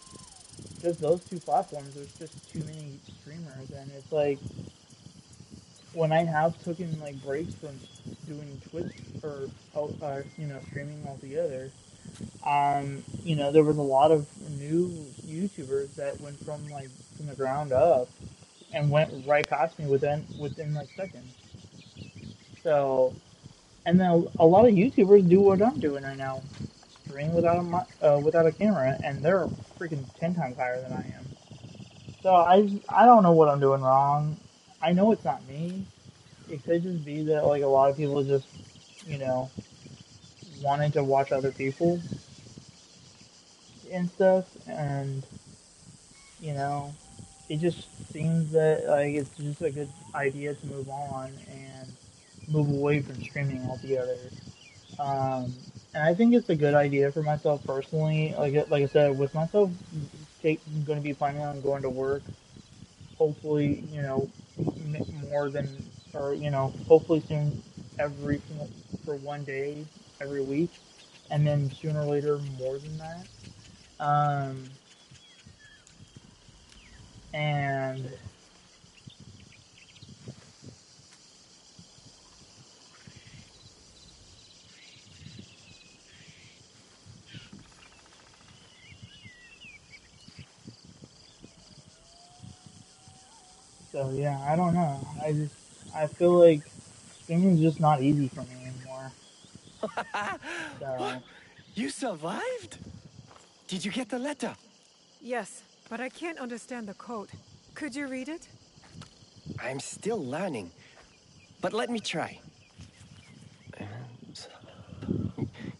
Just those two platforms, there's just too many streamers, and it's like when I have taken like breaks from doing Twitch or you know, streaming altogether. You know, there was a lot of new YouTubers that went from the ground up and went right past me within like seconds. So, and then a lot of YouTubers do what I'm doing right now, stream without a camera, and they're freaking 10 times higher than I am. So I don't know what I'm doing wrong. I know it's not me. It could just be that like a lot of people just, you know, wanted to watch other people and stuff, and you know, it just seems that like it's just a good idea to move on and move away from streaming altogether. And I think it's a good idea for myself personally. Like I said, with myself going to be planning on going to work, hopefully, you know, more than, or you know, hopefully soon, for one day every week, and then sooner or later more than that. And so yeah, I don't know. I feel like streaming's just not easy for me anymore. So. You survived? Did you get the letter? Yes, but I can't understand the code. Could you read it? I'm still learning, but let me try.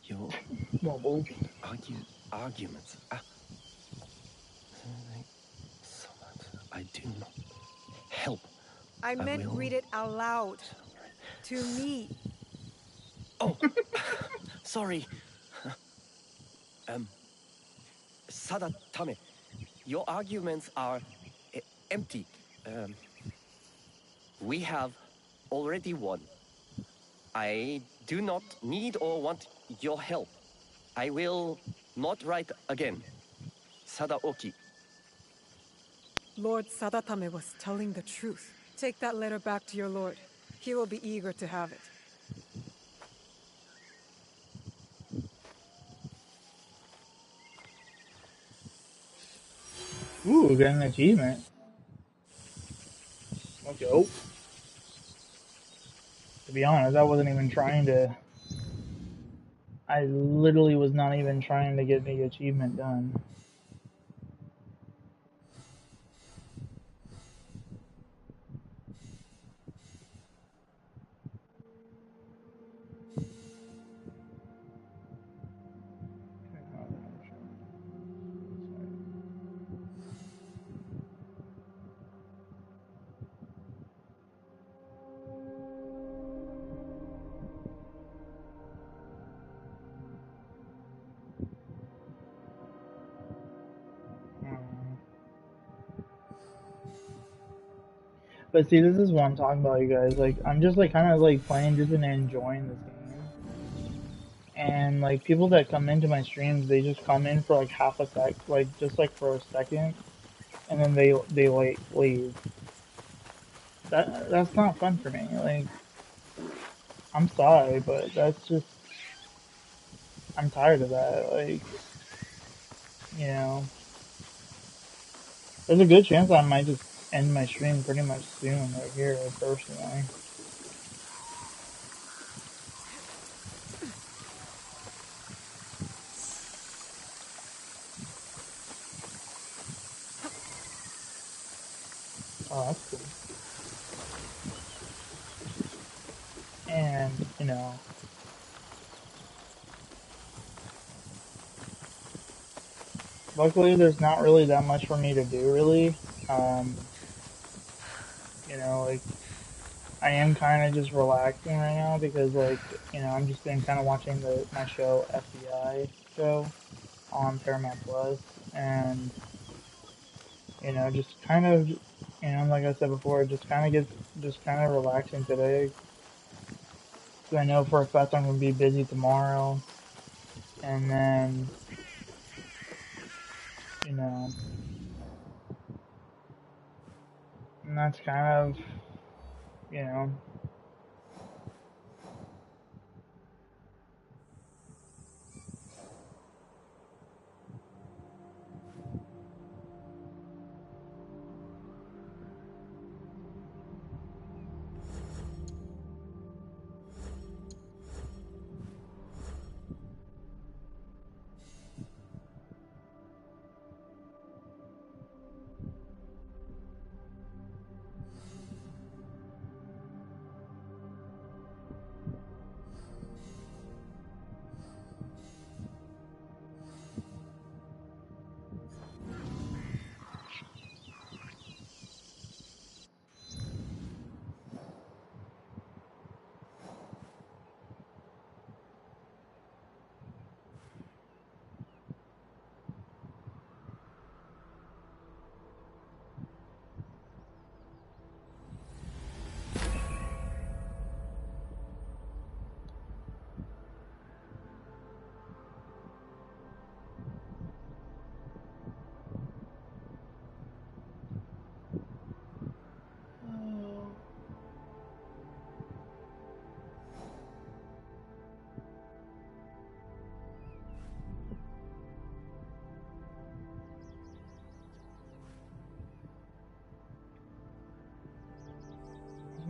Your arguments. So much I do not help. I meant read it out loud. To me. Oh, sorry. Sadatame, your arguments are empty. We have already won. I do not need or want your help. I will not write again. Sadaoki. Lord Sadatame was telling the truth. Take that letter back to your lord. He will be eager to have it. Ooh, got an achievement. Let's go. To be honest, I wasn't even trying to. I literally was not even trying to get the achievement done. But see, this is what I'm talking about, you guys. Like, I'm just like kind of like playing just and enjoying this game. And like people that come into my streams, they just come in for like half a sec, like just like for a second, and then they like leave. That's not fun for me. Like, I'm sorry, but that's just, I'm tired of that. Like, you know, there's a good chance I might just end my stream pretty much soon right here, personally. Oh, that's cool. And, you know, luckily there's not really that much for me to do, really. You know, like, I am kind of just relaxing right now because, like, you know, I'm just been kind of watching my show, FBI show, on Paramount Plus, and, you know, just kind of, you know, like I said before, just kind of relaxing today. Because I know for a fact I'm going to be busy tomorrow, and then, you know, and that's kind of, you know,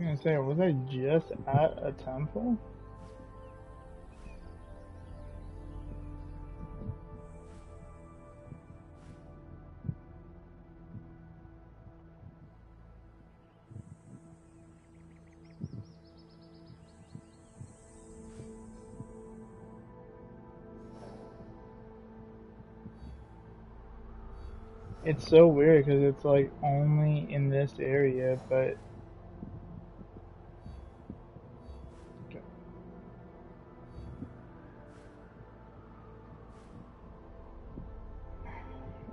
I was going to say, was I just at a temple? It's so weird because it's like only in this area, but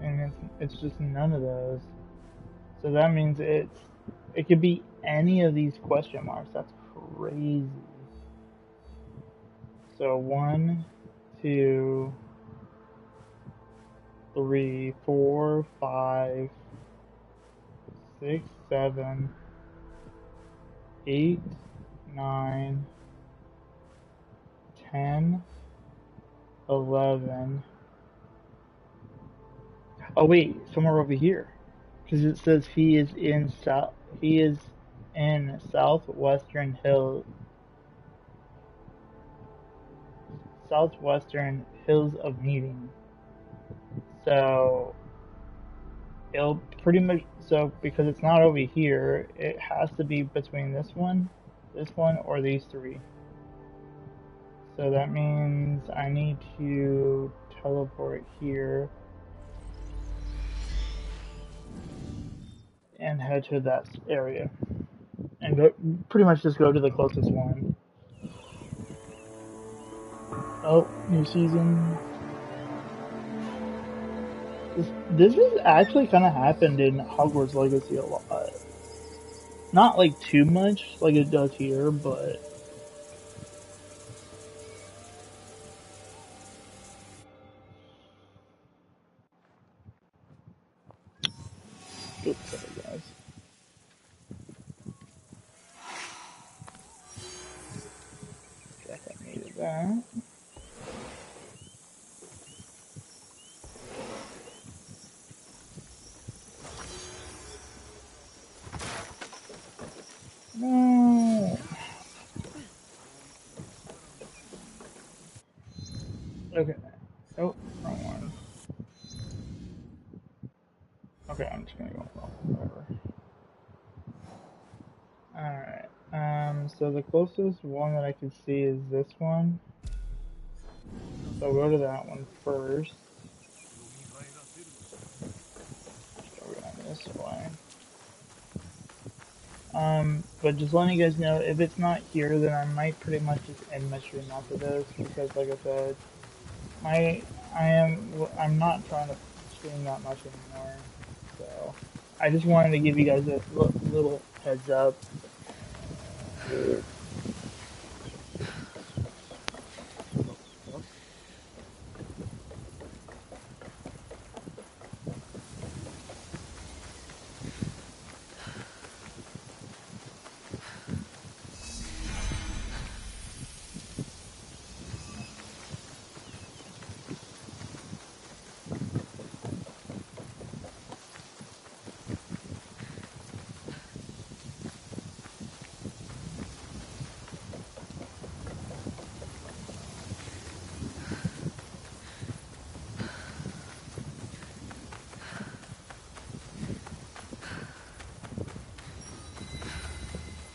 and it's just none of those. So that means it could be any of these question marks. That's crazy. So 1, 2, 3, 4, 5, 6, 7, 8, 9, 10, 11. Oh wait, somewhere over here, because it says he is in southwestern hills of Meeting. So it'll pretty much, so because it's not over here, it has to be between this one, or these three. So that means I need to teleport here and head to that area and go, pretty much just go to the closest one. Oh, new season. This has actually kind of happened in Hogwarts Legacy a lot. Not like too much like it does here, but oops, sorry guys. Guess I needed that. No. Okay. Oh, wrong one. Okay, I'm just gonna go whatever. Alright. So the closest one that I can see is this one. So I'll go to that one first. this way. But just letting you guys know, if it's not here, then I might pretty much just end my stream after this, because like I said, I'm not trying to stream that much anymore, so I just wanted to give you guys a little heads up.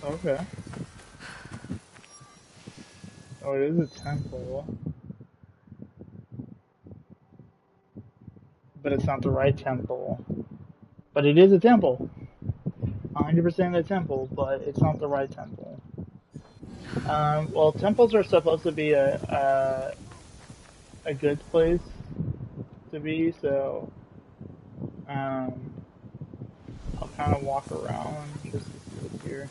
Okay. Oh, it is a temple. But it's not the right temple. But it is a temple. 100% a temple, but it's not the right temple. Well, temples are supposed to be a good place to be, so I'll kind of walk around just to see what's here.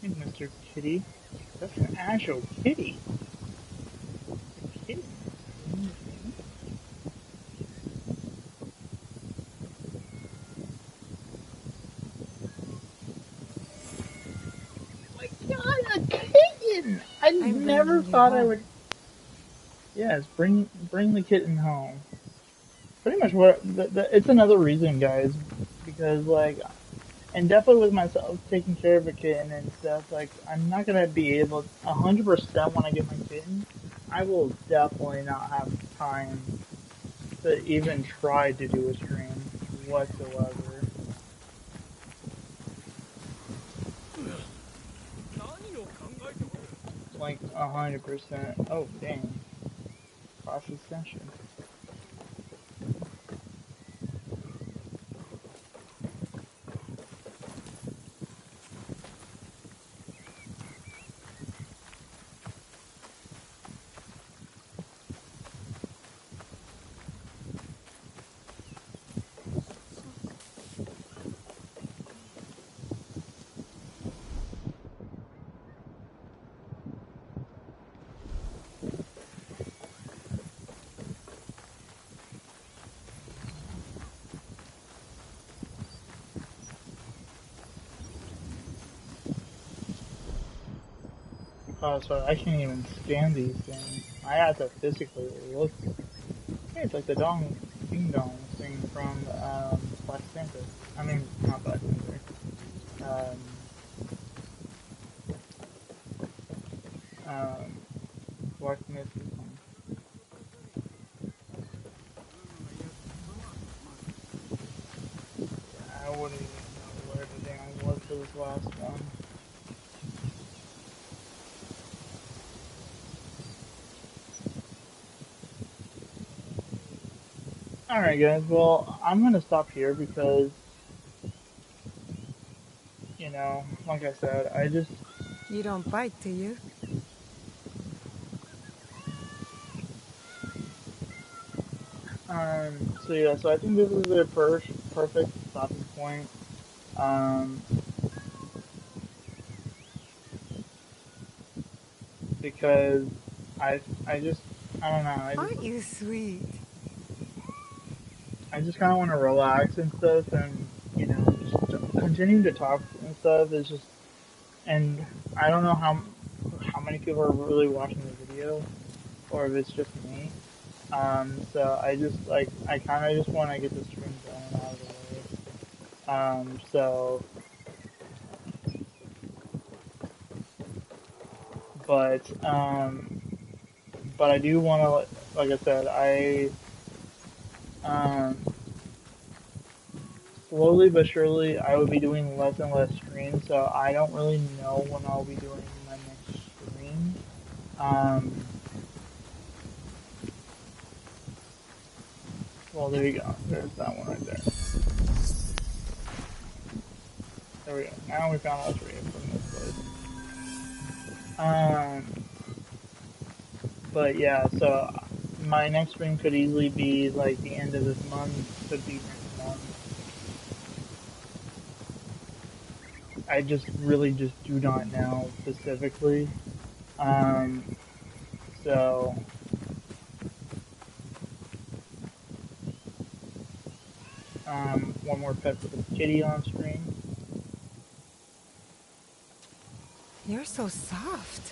Hey, Mr. Kitty. That's an actual kitty. A kitty. Oh my god, a kitten! I never thought I would. Yes, bring the kitten home. Pretty much what it's another reason, guys, because like, and definitely with myself taking care of a kitten and stuff, like I'm not gonna be able 100% when I get my kitten. I will definitely not have time to even try to do a stream whatsoever. Like 100%. Oh dang! Cross extension. Oh, sorry, I can't even scan these things. I have to physically look. Hey, it's like the Ding Dong thing from Black Panther. I mean, not Black Panther. Black Myth. I wouldn't even know where the damn was for this last one. Alright guys, well, I'm gonna stop here because, you know, like I said, I just... You don't bite, do you? So yeah, so I think this is a perfect stopping point. Um, because I just, I don't know, Aren't you sweet? I just kind of want to relax and stuff, and you know, just continue to talk and stuff is just, and I don't know how many people are really watching the video, or if it's just me. So I just like I kind of just want to get the stream going out of the way. So, but but I do want to, like I said, um, slowly but surely I will be doing less and less streams. So I don't really know when I'll be doing my next stream. Well, there you go. There's that one right there. There we go. Now we found all three from this place. But yeah, so my next stream could easily be like the end of this month, could be next month. I just really just do not know specifically. So one more pet for the kitty on stream. You're so soft.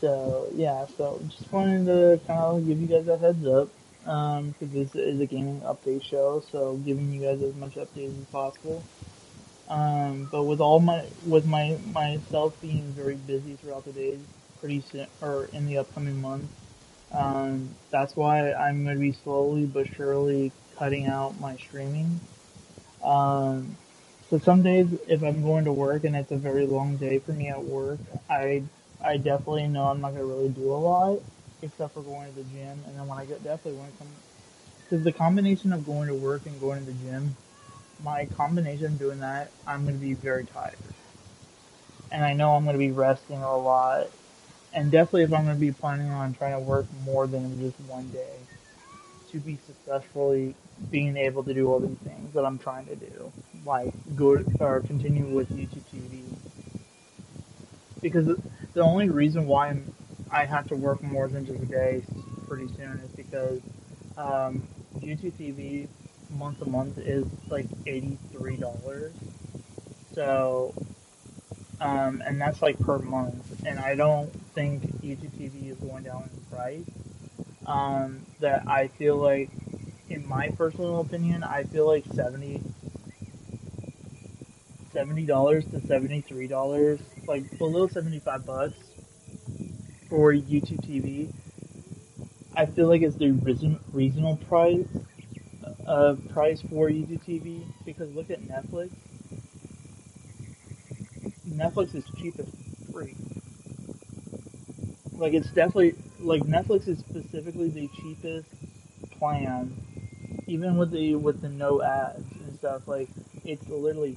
So yeah, so just wanted to kind of give you guys a heads up, because this is a gaming update show, so giving you guys as much updates as possible. But with myself being very busy throughout the days, pretty soon or in the upcoming month, that's why I'm going to be slowly but surely cutting out my streaming. So some days, if I'm going to work and it's a very long day for me at work, I definitely know I'm not gonna really do a lot, except for going to the gym. And then when I get definitely when it comes, because the combination of going to work and going to the gym, my combination of doing that, I'm gonna be very tired, and I know I'm gonna be resting a lot. And definitely, if I'm gonna be planning on trying to work more than just one day to be successfully being able to do all these things that I'm trying to do, like go or continue with YouTube TV. Because the only reason why I have to work more than just a day pretty soon is because YouTube TV month to month is like $83. So, and that's like per month, and I don't think YouTube TV is going down in price. That I feel like, in my personal opinion, I feel like $70 to $73, like below $75 for YouTube TV. I feel like it's the reasonable price for YouTube TV, because look at Netflix. Netflix is cheap as free. Like it's definitely like Netflix is specifically the cheapest plan, even with the no ads and stuff. Like it's literally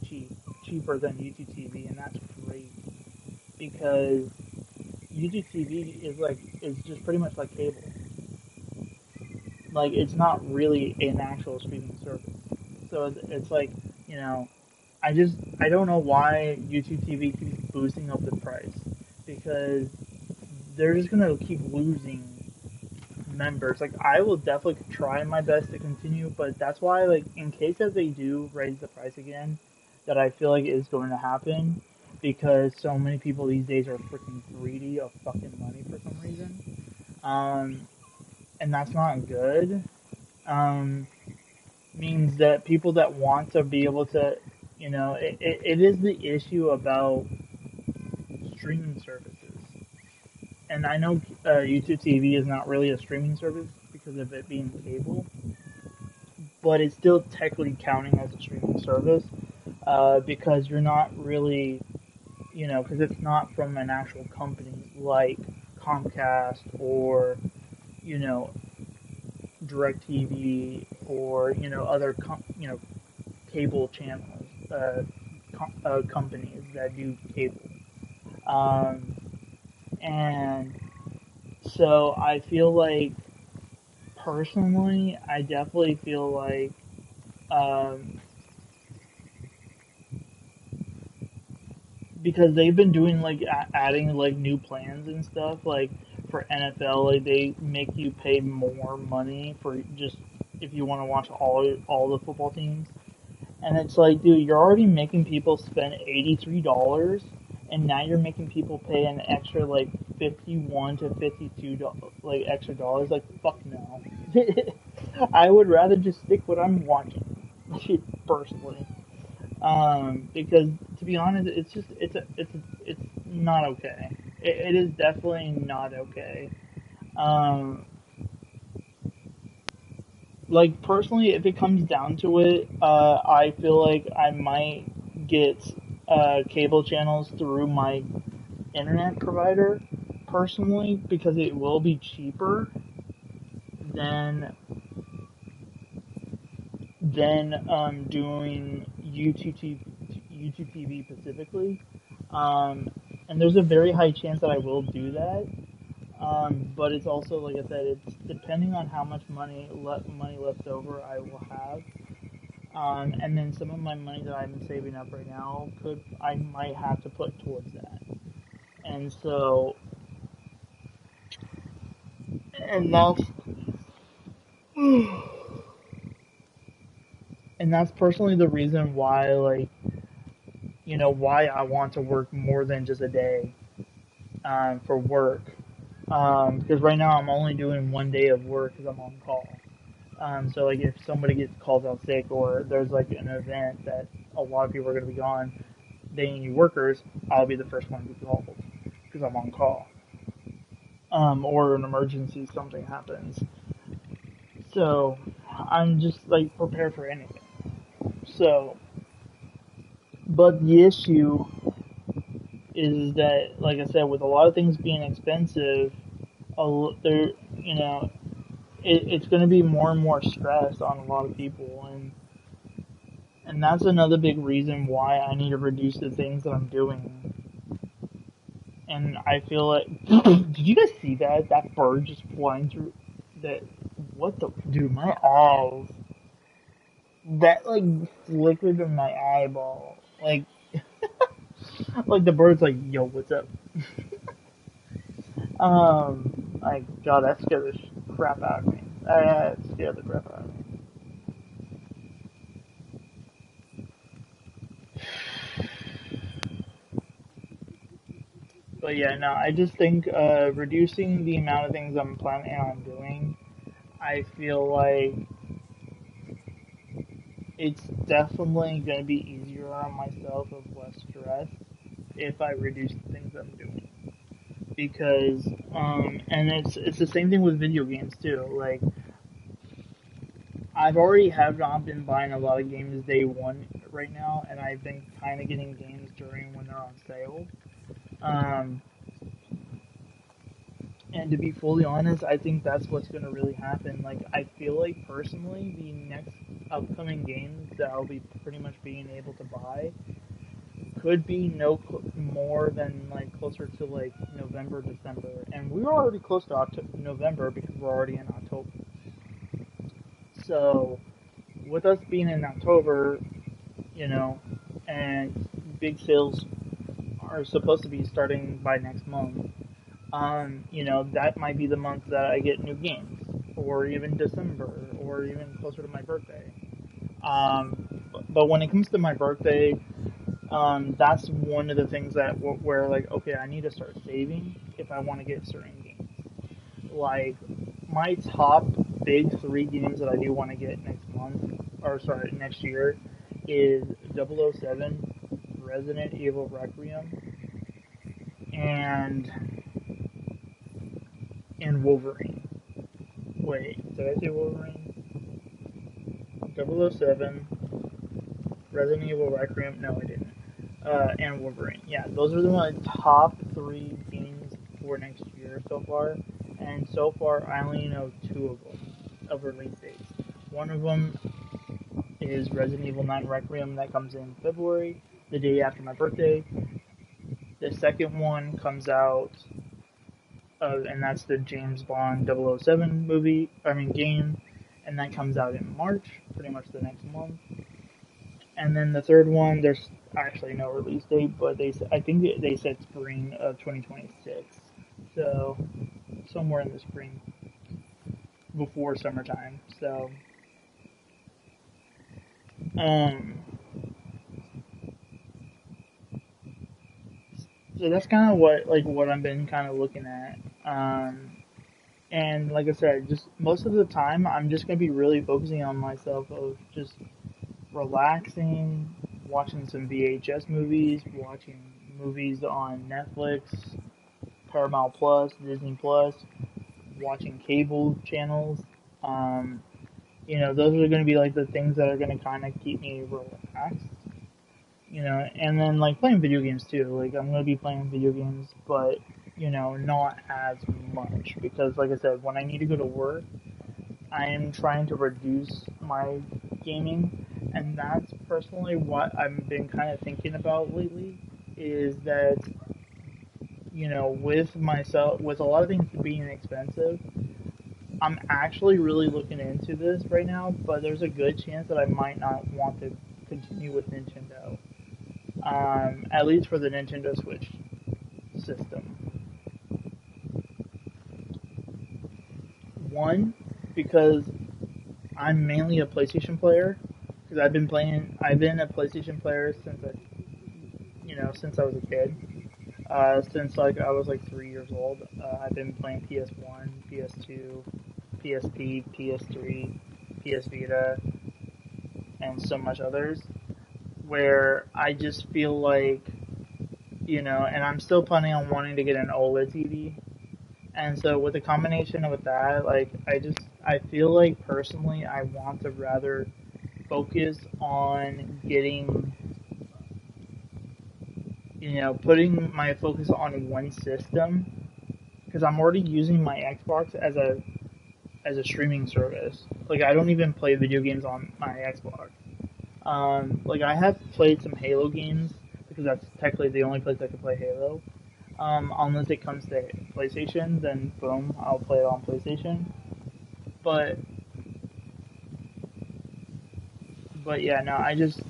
cheaper than YouTube TV, and that's great because YouTube TV is just pretty much like cable. Like it's not really an actual streaming service. So it's like, you know, I don't know why YouTube TV keeps boosting up the price, because they're just gonna keep losing members. Like I will definitely try my best to continue, but that's why, like, in case that they do raise the price again, that I feel like is going to happen, because so many people these days are freaking greedy of fucking money for some reason. And that's not good. Means that people that want to be able to, you know, it is the issue about streaming services. And I know YouTube TV is not really a streaming service because of it being cable, but it's still technically counting as a streaming service, because you're not really, you know, because it's not from an actual company like Comcast or, you know, DirecTV or, you know, other cable channels, companies that do cable. And so I feel like, personally, I definitely feel like, because they've been doing, like, adding, like, new plans and stuff, like, for NFL, like, they make you pay more money for just, if you want to watch all the football teams. And it's like, dude, you're already making people spend $83, and now you're making people pay an extra, like, $51 to $52, like, extra dollars. Like, fuck no. I would rather just stick what I'm watching, personally. Because, to be honest, it's not okay. It is definitely not okay. Like, personally, if it comes down to it, I feel like I might get cable channels through my internet provider, personally, because it will be cheaper than doing YouTube TV specifically. And there's a very high chance that I will do that. But it's also, like I said, it's depending on how much money left over I will have. And then some of my money that I'm saving up right now I might have to put towards that. And so, and that's personally the reason why, like, why I want to work more than just a day, for work. Because right now I'm only doing 1 day of work because I'm on call. So, like, if somebody gets called out sick, or there's, like, an event that a lot of people are going to be gone, they need workers, I'll be the first one to be called because I'm on call. Or an emergency, something happens. So, I'm just, like, prepared for anything. So, but the issue is that, like I said, with a lot of things being expensive, it's going to be more and more stress on a lot of people, and that's another big reason why I need to reduce the things that I'm doing. And I feel like, did you guys see that bird just flying through that? What the dude? My eyes, that, like, flickered in my eyeball, like. Like, the bird's like, yo, what's up? Like, God, that scared the crap out of me. That scared the crap out of me. But yeah, no, I just think, reducing the amount of things I'm planning on doing, I feel like it's definitely going to be easier on myself, of less stress, if I reduce the things I'm doing. Because, and it's the same thing with video games too. Like, I've already have not been buying a lot of games day one right now, and I've been kind of getting games during when they're on sale. And to be fully honest, I think that's what's going to really happen. Like, I feel like, personally, the next upcoming games that I'll be pretty much being able to buy could be no more than, like, closer to, like, November, December. And we were already close to November because we're already in October. So, with us being in October, and big sales are supposed to be starting by next month, that might be the month that I get new games, or even December, or even closer to my birthday. But when it comes to my birthday, that's one of the things that where, like, okay, I need to start saving if I want to get certain games. Like, my top big 3 games that I do want to get next year is 007, Resident Evil Requiem, and Wolverine. Wait, did I say Wolverine? 007, Resident Evil Requiem, no I didn't. And Wolverine. Yeah, those are my top 3 games for next year so far. And so far, I only know 2 of them, of release dates. One of them is Resident Evil 9 Requiem, that comes in February, the day after my birthday. The second one comes out and that's the James Bond 007 game, and that comes out in March, pretty much the next month. And then the third one, there's actually no release date, but I think they said spring of 2026, so somewhere in the spring before summertime. So, so that's kind of what I've been kind of looking at. And like I said, just most of the time, I'm just gonna be really focusing on myself of just relaxing, watching some VHS movies, watching movies on Netflix, Paramount Plus, Disney Plus, watching cable channels. Those are going to be like the things that are going to kind of keep me relaxed. And then like playing video games too. Like I'm going to be playing video games, but not as much because, like I said, when I need to go to work, I am trying to reduce my gaming, and that's personally what I've been kind of thinking about lately. Is that with a lot of things being expensive, I'm actually really looking into this right now, but there's a good chance that I might not want to continue with Nintendo. At least for the Nintendo Switch system. One, because I'm mainly a PlayStation player, because I've been a PlayStation player since I was a kid. Since I was 3 years old, I've been playing PS1, PS2, PSP, PS3, PS Vita, and so much others. Where I just feel like, and I'm still planning on wanting to get an OLED TV. And so with the combination with that, I feel like personally I want to rather focus on getting, putting my focus on one system, because I'm already using my Xbox as a streaming service. Like I don't even play video games on my Xbox. I have played some Halo games because that's technically the only place I can play Halo. Unless it comes to PlayStation, then boom, I'll play it on PlayStation. But yeah, no, I just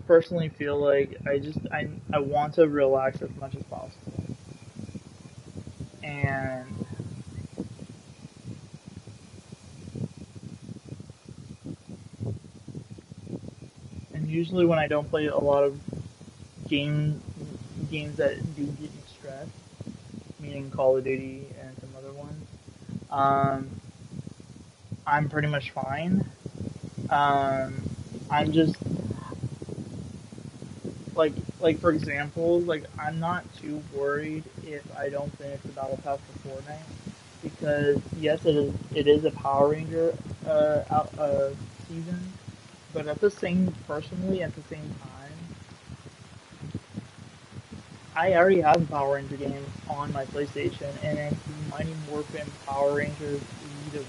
personally feel like I want to relax as much as possible. And usually when I don't play a lot of games that do get me stressed, meaning Call of Duty and some other ones, I'm pretty much fine. I'm just like for example, I'm not too worried if I don't finish the Battle Pass for Fortnite, because yes, it is a Power Ranger season, but at the same time, I already have a Power Ranger game on my PlayStation, and it's the Mighty Morphin Power Rangers Rita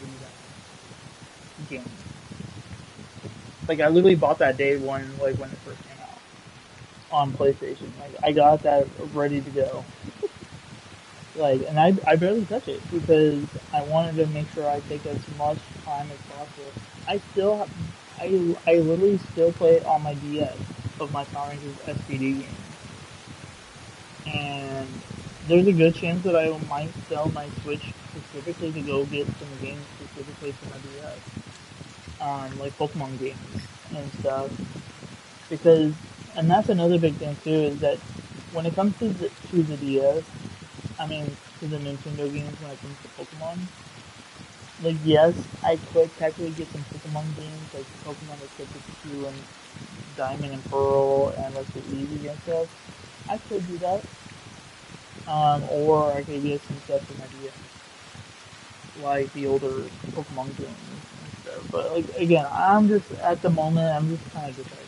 game. I literally bought that day one, when it first came out on PlayStation. I got that ready to go. And I barely touch it because I wanted to make sure I take as much time as possible. I literally still play it on my DS of my Power Rangers SPD game. And there's a good chance that I might sell my Switch specifically to go get some games specifically for my DS. Like Pokemon games and stuff. And that's another big thing too, is that when it comes to the DS, to the Nintendo games, when it comes to Pokemon, yes, I could technically get some Pokemon games, like Pokemon Detective Pikachu and Diamond and Pearl and the Eevee and stuff. I could do that. Or I could get some stuff for my DS, like the older Pokemon games and stuff. But again, at the moment, I'm just kind of deciding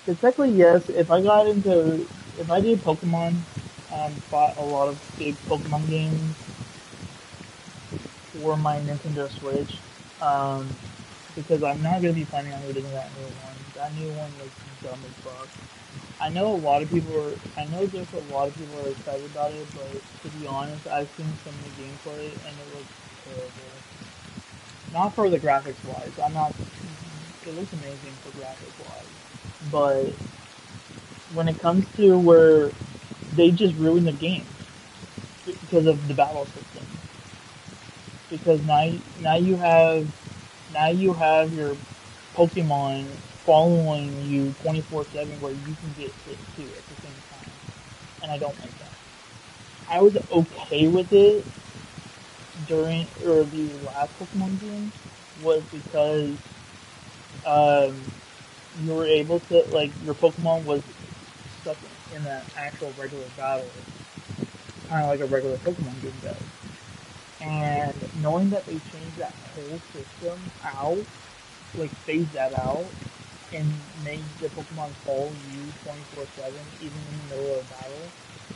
because technically, yes, if I did Pokemon, bought a lot of big Pokemon games for my Nintendo Switch, because I'm not gonna be planning on getting that new one. That new one looks dumb as fuck. I know there's a lot of people are excited about it, but to be honest, I've seen some of the gameplay and it looks terrible. Not for the graphics wise. I'm not. It looks amazing for graphics wise, but when it comes to where they just ruin the game because of the battle system. Because now you have your Pokemon following you 24/7 where you can get hit too at the same time. And I don't like that. I was okay with it during or the last Pokemon game was because you were able to like your Pokemon was stuck in an actual regular battle, kind of like a regular Pokemon game does. And knowing that they changed that whole system out, like phase that out, and made the Pokemon follow you 24/7, even in the middle of a battle,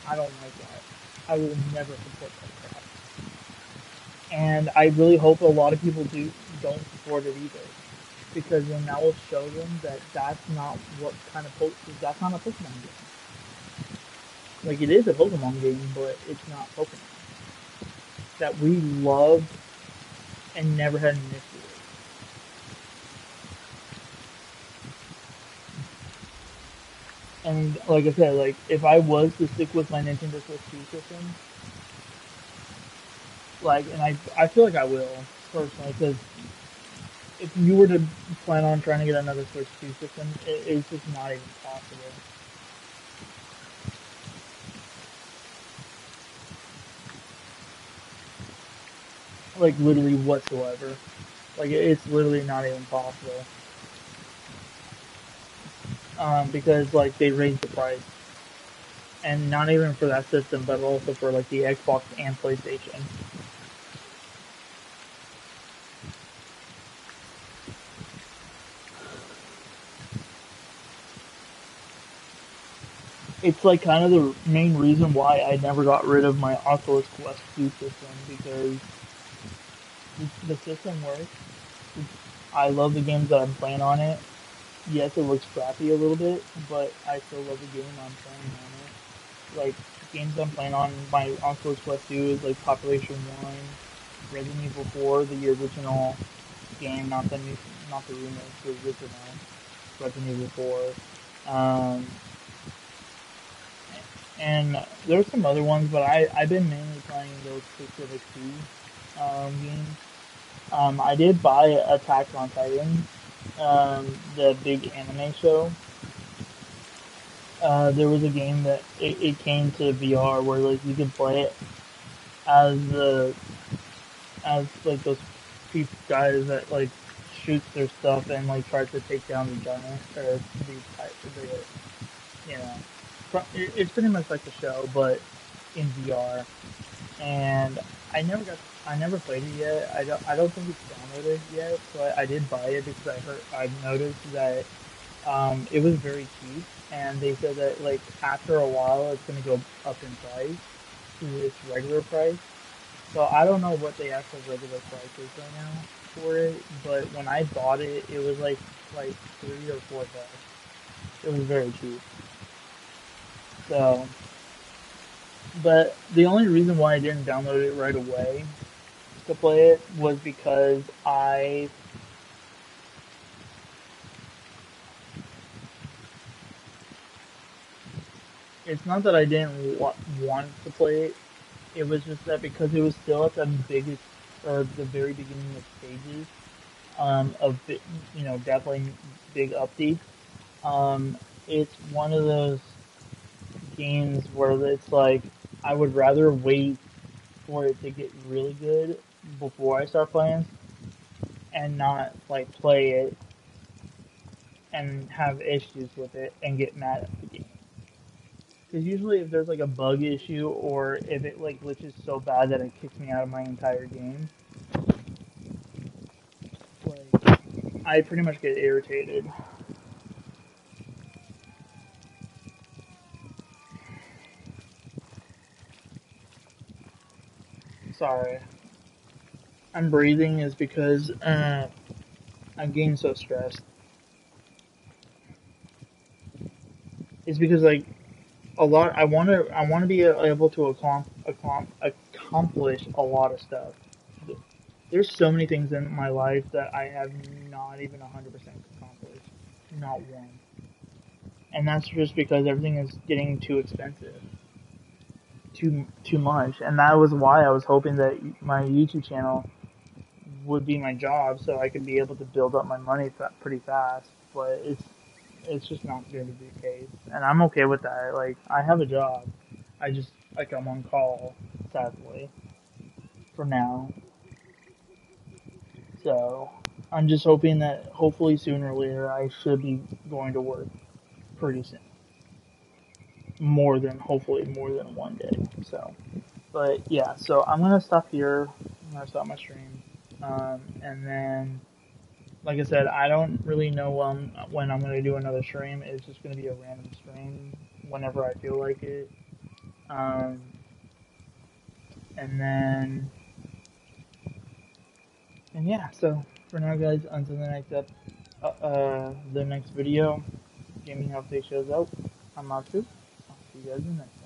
I don't like that. I will never support that crap. And I really hope a lot of people don't support it either, because then that will show them that that's not what kind of that's not a Pokemon game. Like it is a Pokemon game, but it's not Pokemon that we loved and never had an issue with. And like I said, like if I was to stick with my Nintendo Switch 2 system, like, and I feel like I will personally, because if you were to plan on trying to get another Switch 2 system, it's just not even possible. Like literally whatsoever. Like it's literally not even possible. Because like they raised the price. And not even for that system, but also for like the Xbox and PlayStation. It's like kind of the main reason why I never got rid of my Oculus Quest 2 system, because the system works. I love the games that I'm playing on it. Yes, it looks crappy a little bit, but I still love the game I'm playing on it. Like, games I'm playing on my Oculus Quest 2 is like Population 1, Resident Evil 4, the original game, not the remake, the original Resident Evil 4. And there's some other ones, but I've been mainly playing those specific two games. I did buy Attack on Titan, the big anime show. There was a game that it came to VR where like you could play it as like those guys that like shoots their stuff and like tries to take down the giant or you know, it's pretty much like the show but in VR. And I never played it yet. I don't think it's downloaded yet, so I did buy it because I noticed that it was very cheap, and they said that like after a while it's gonna go up in price to its regular price. So I don't know what the actual regular price is right now for it, but when I bought it, it was like $3 or $4. It was very cheap. So, but the only reason why I didn't download it right away to play it was because it's not that I didn't want to play it. It was just that because it was still at the biggest or the very beginning of stages of definitely big updates. It's one of those games where it's like I would rather wait for it to get really good before I start playing and not like play it and have issues with it and get mad at the game. Because usually if there's like a bug issue or if it like glitches so bad that it kicks me out of my entire game, like I pretty much get irritated. Sorry. I'm breathing is because I'm getting so stressed is because like a lot. I want to be able to accomplish a lot of stuff. There's so many things in my life that I have not even 100% accomplished, not one, and that's just because everything is getting too expensive, too much, and that was why I was hoping that my YouTube channel would be my job, so I could be able to build up my money pretty fast. But it's just not going to be the case, and I'm okay with that. Like I have a job, I just like I'm on call, sadly, for now. So I'm just hoping that hopefully sooner or later I should be going to work pretty soon. Hopefully more than one day. So, but yeah, so I'm gonna stop here. I'm gonna stop my stream, and then, like I said, I don't really know when I'm gonna do another stream. It's just gonna be a random stream whenever I feel like it. And then, and yeah. So for now, guys, until the next video, Gaming Update shows out. I'm out too. I'll see you guys in the next.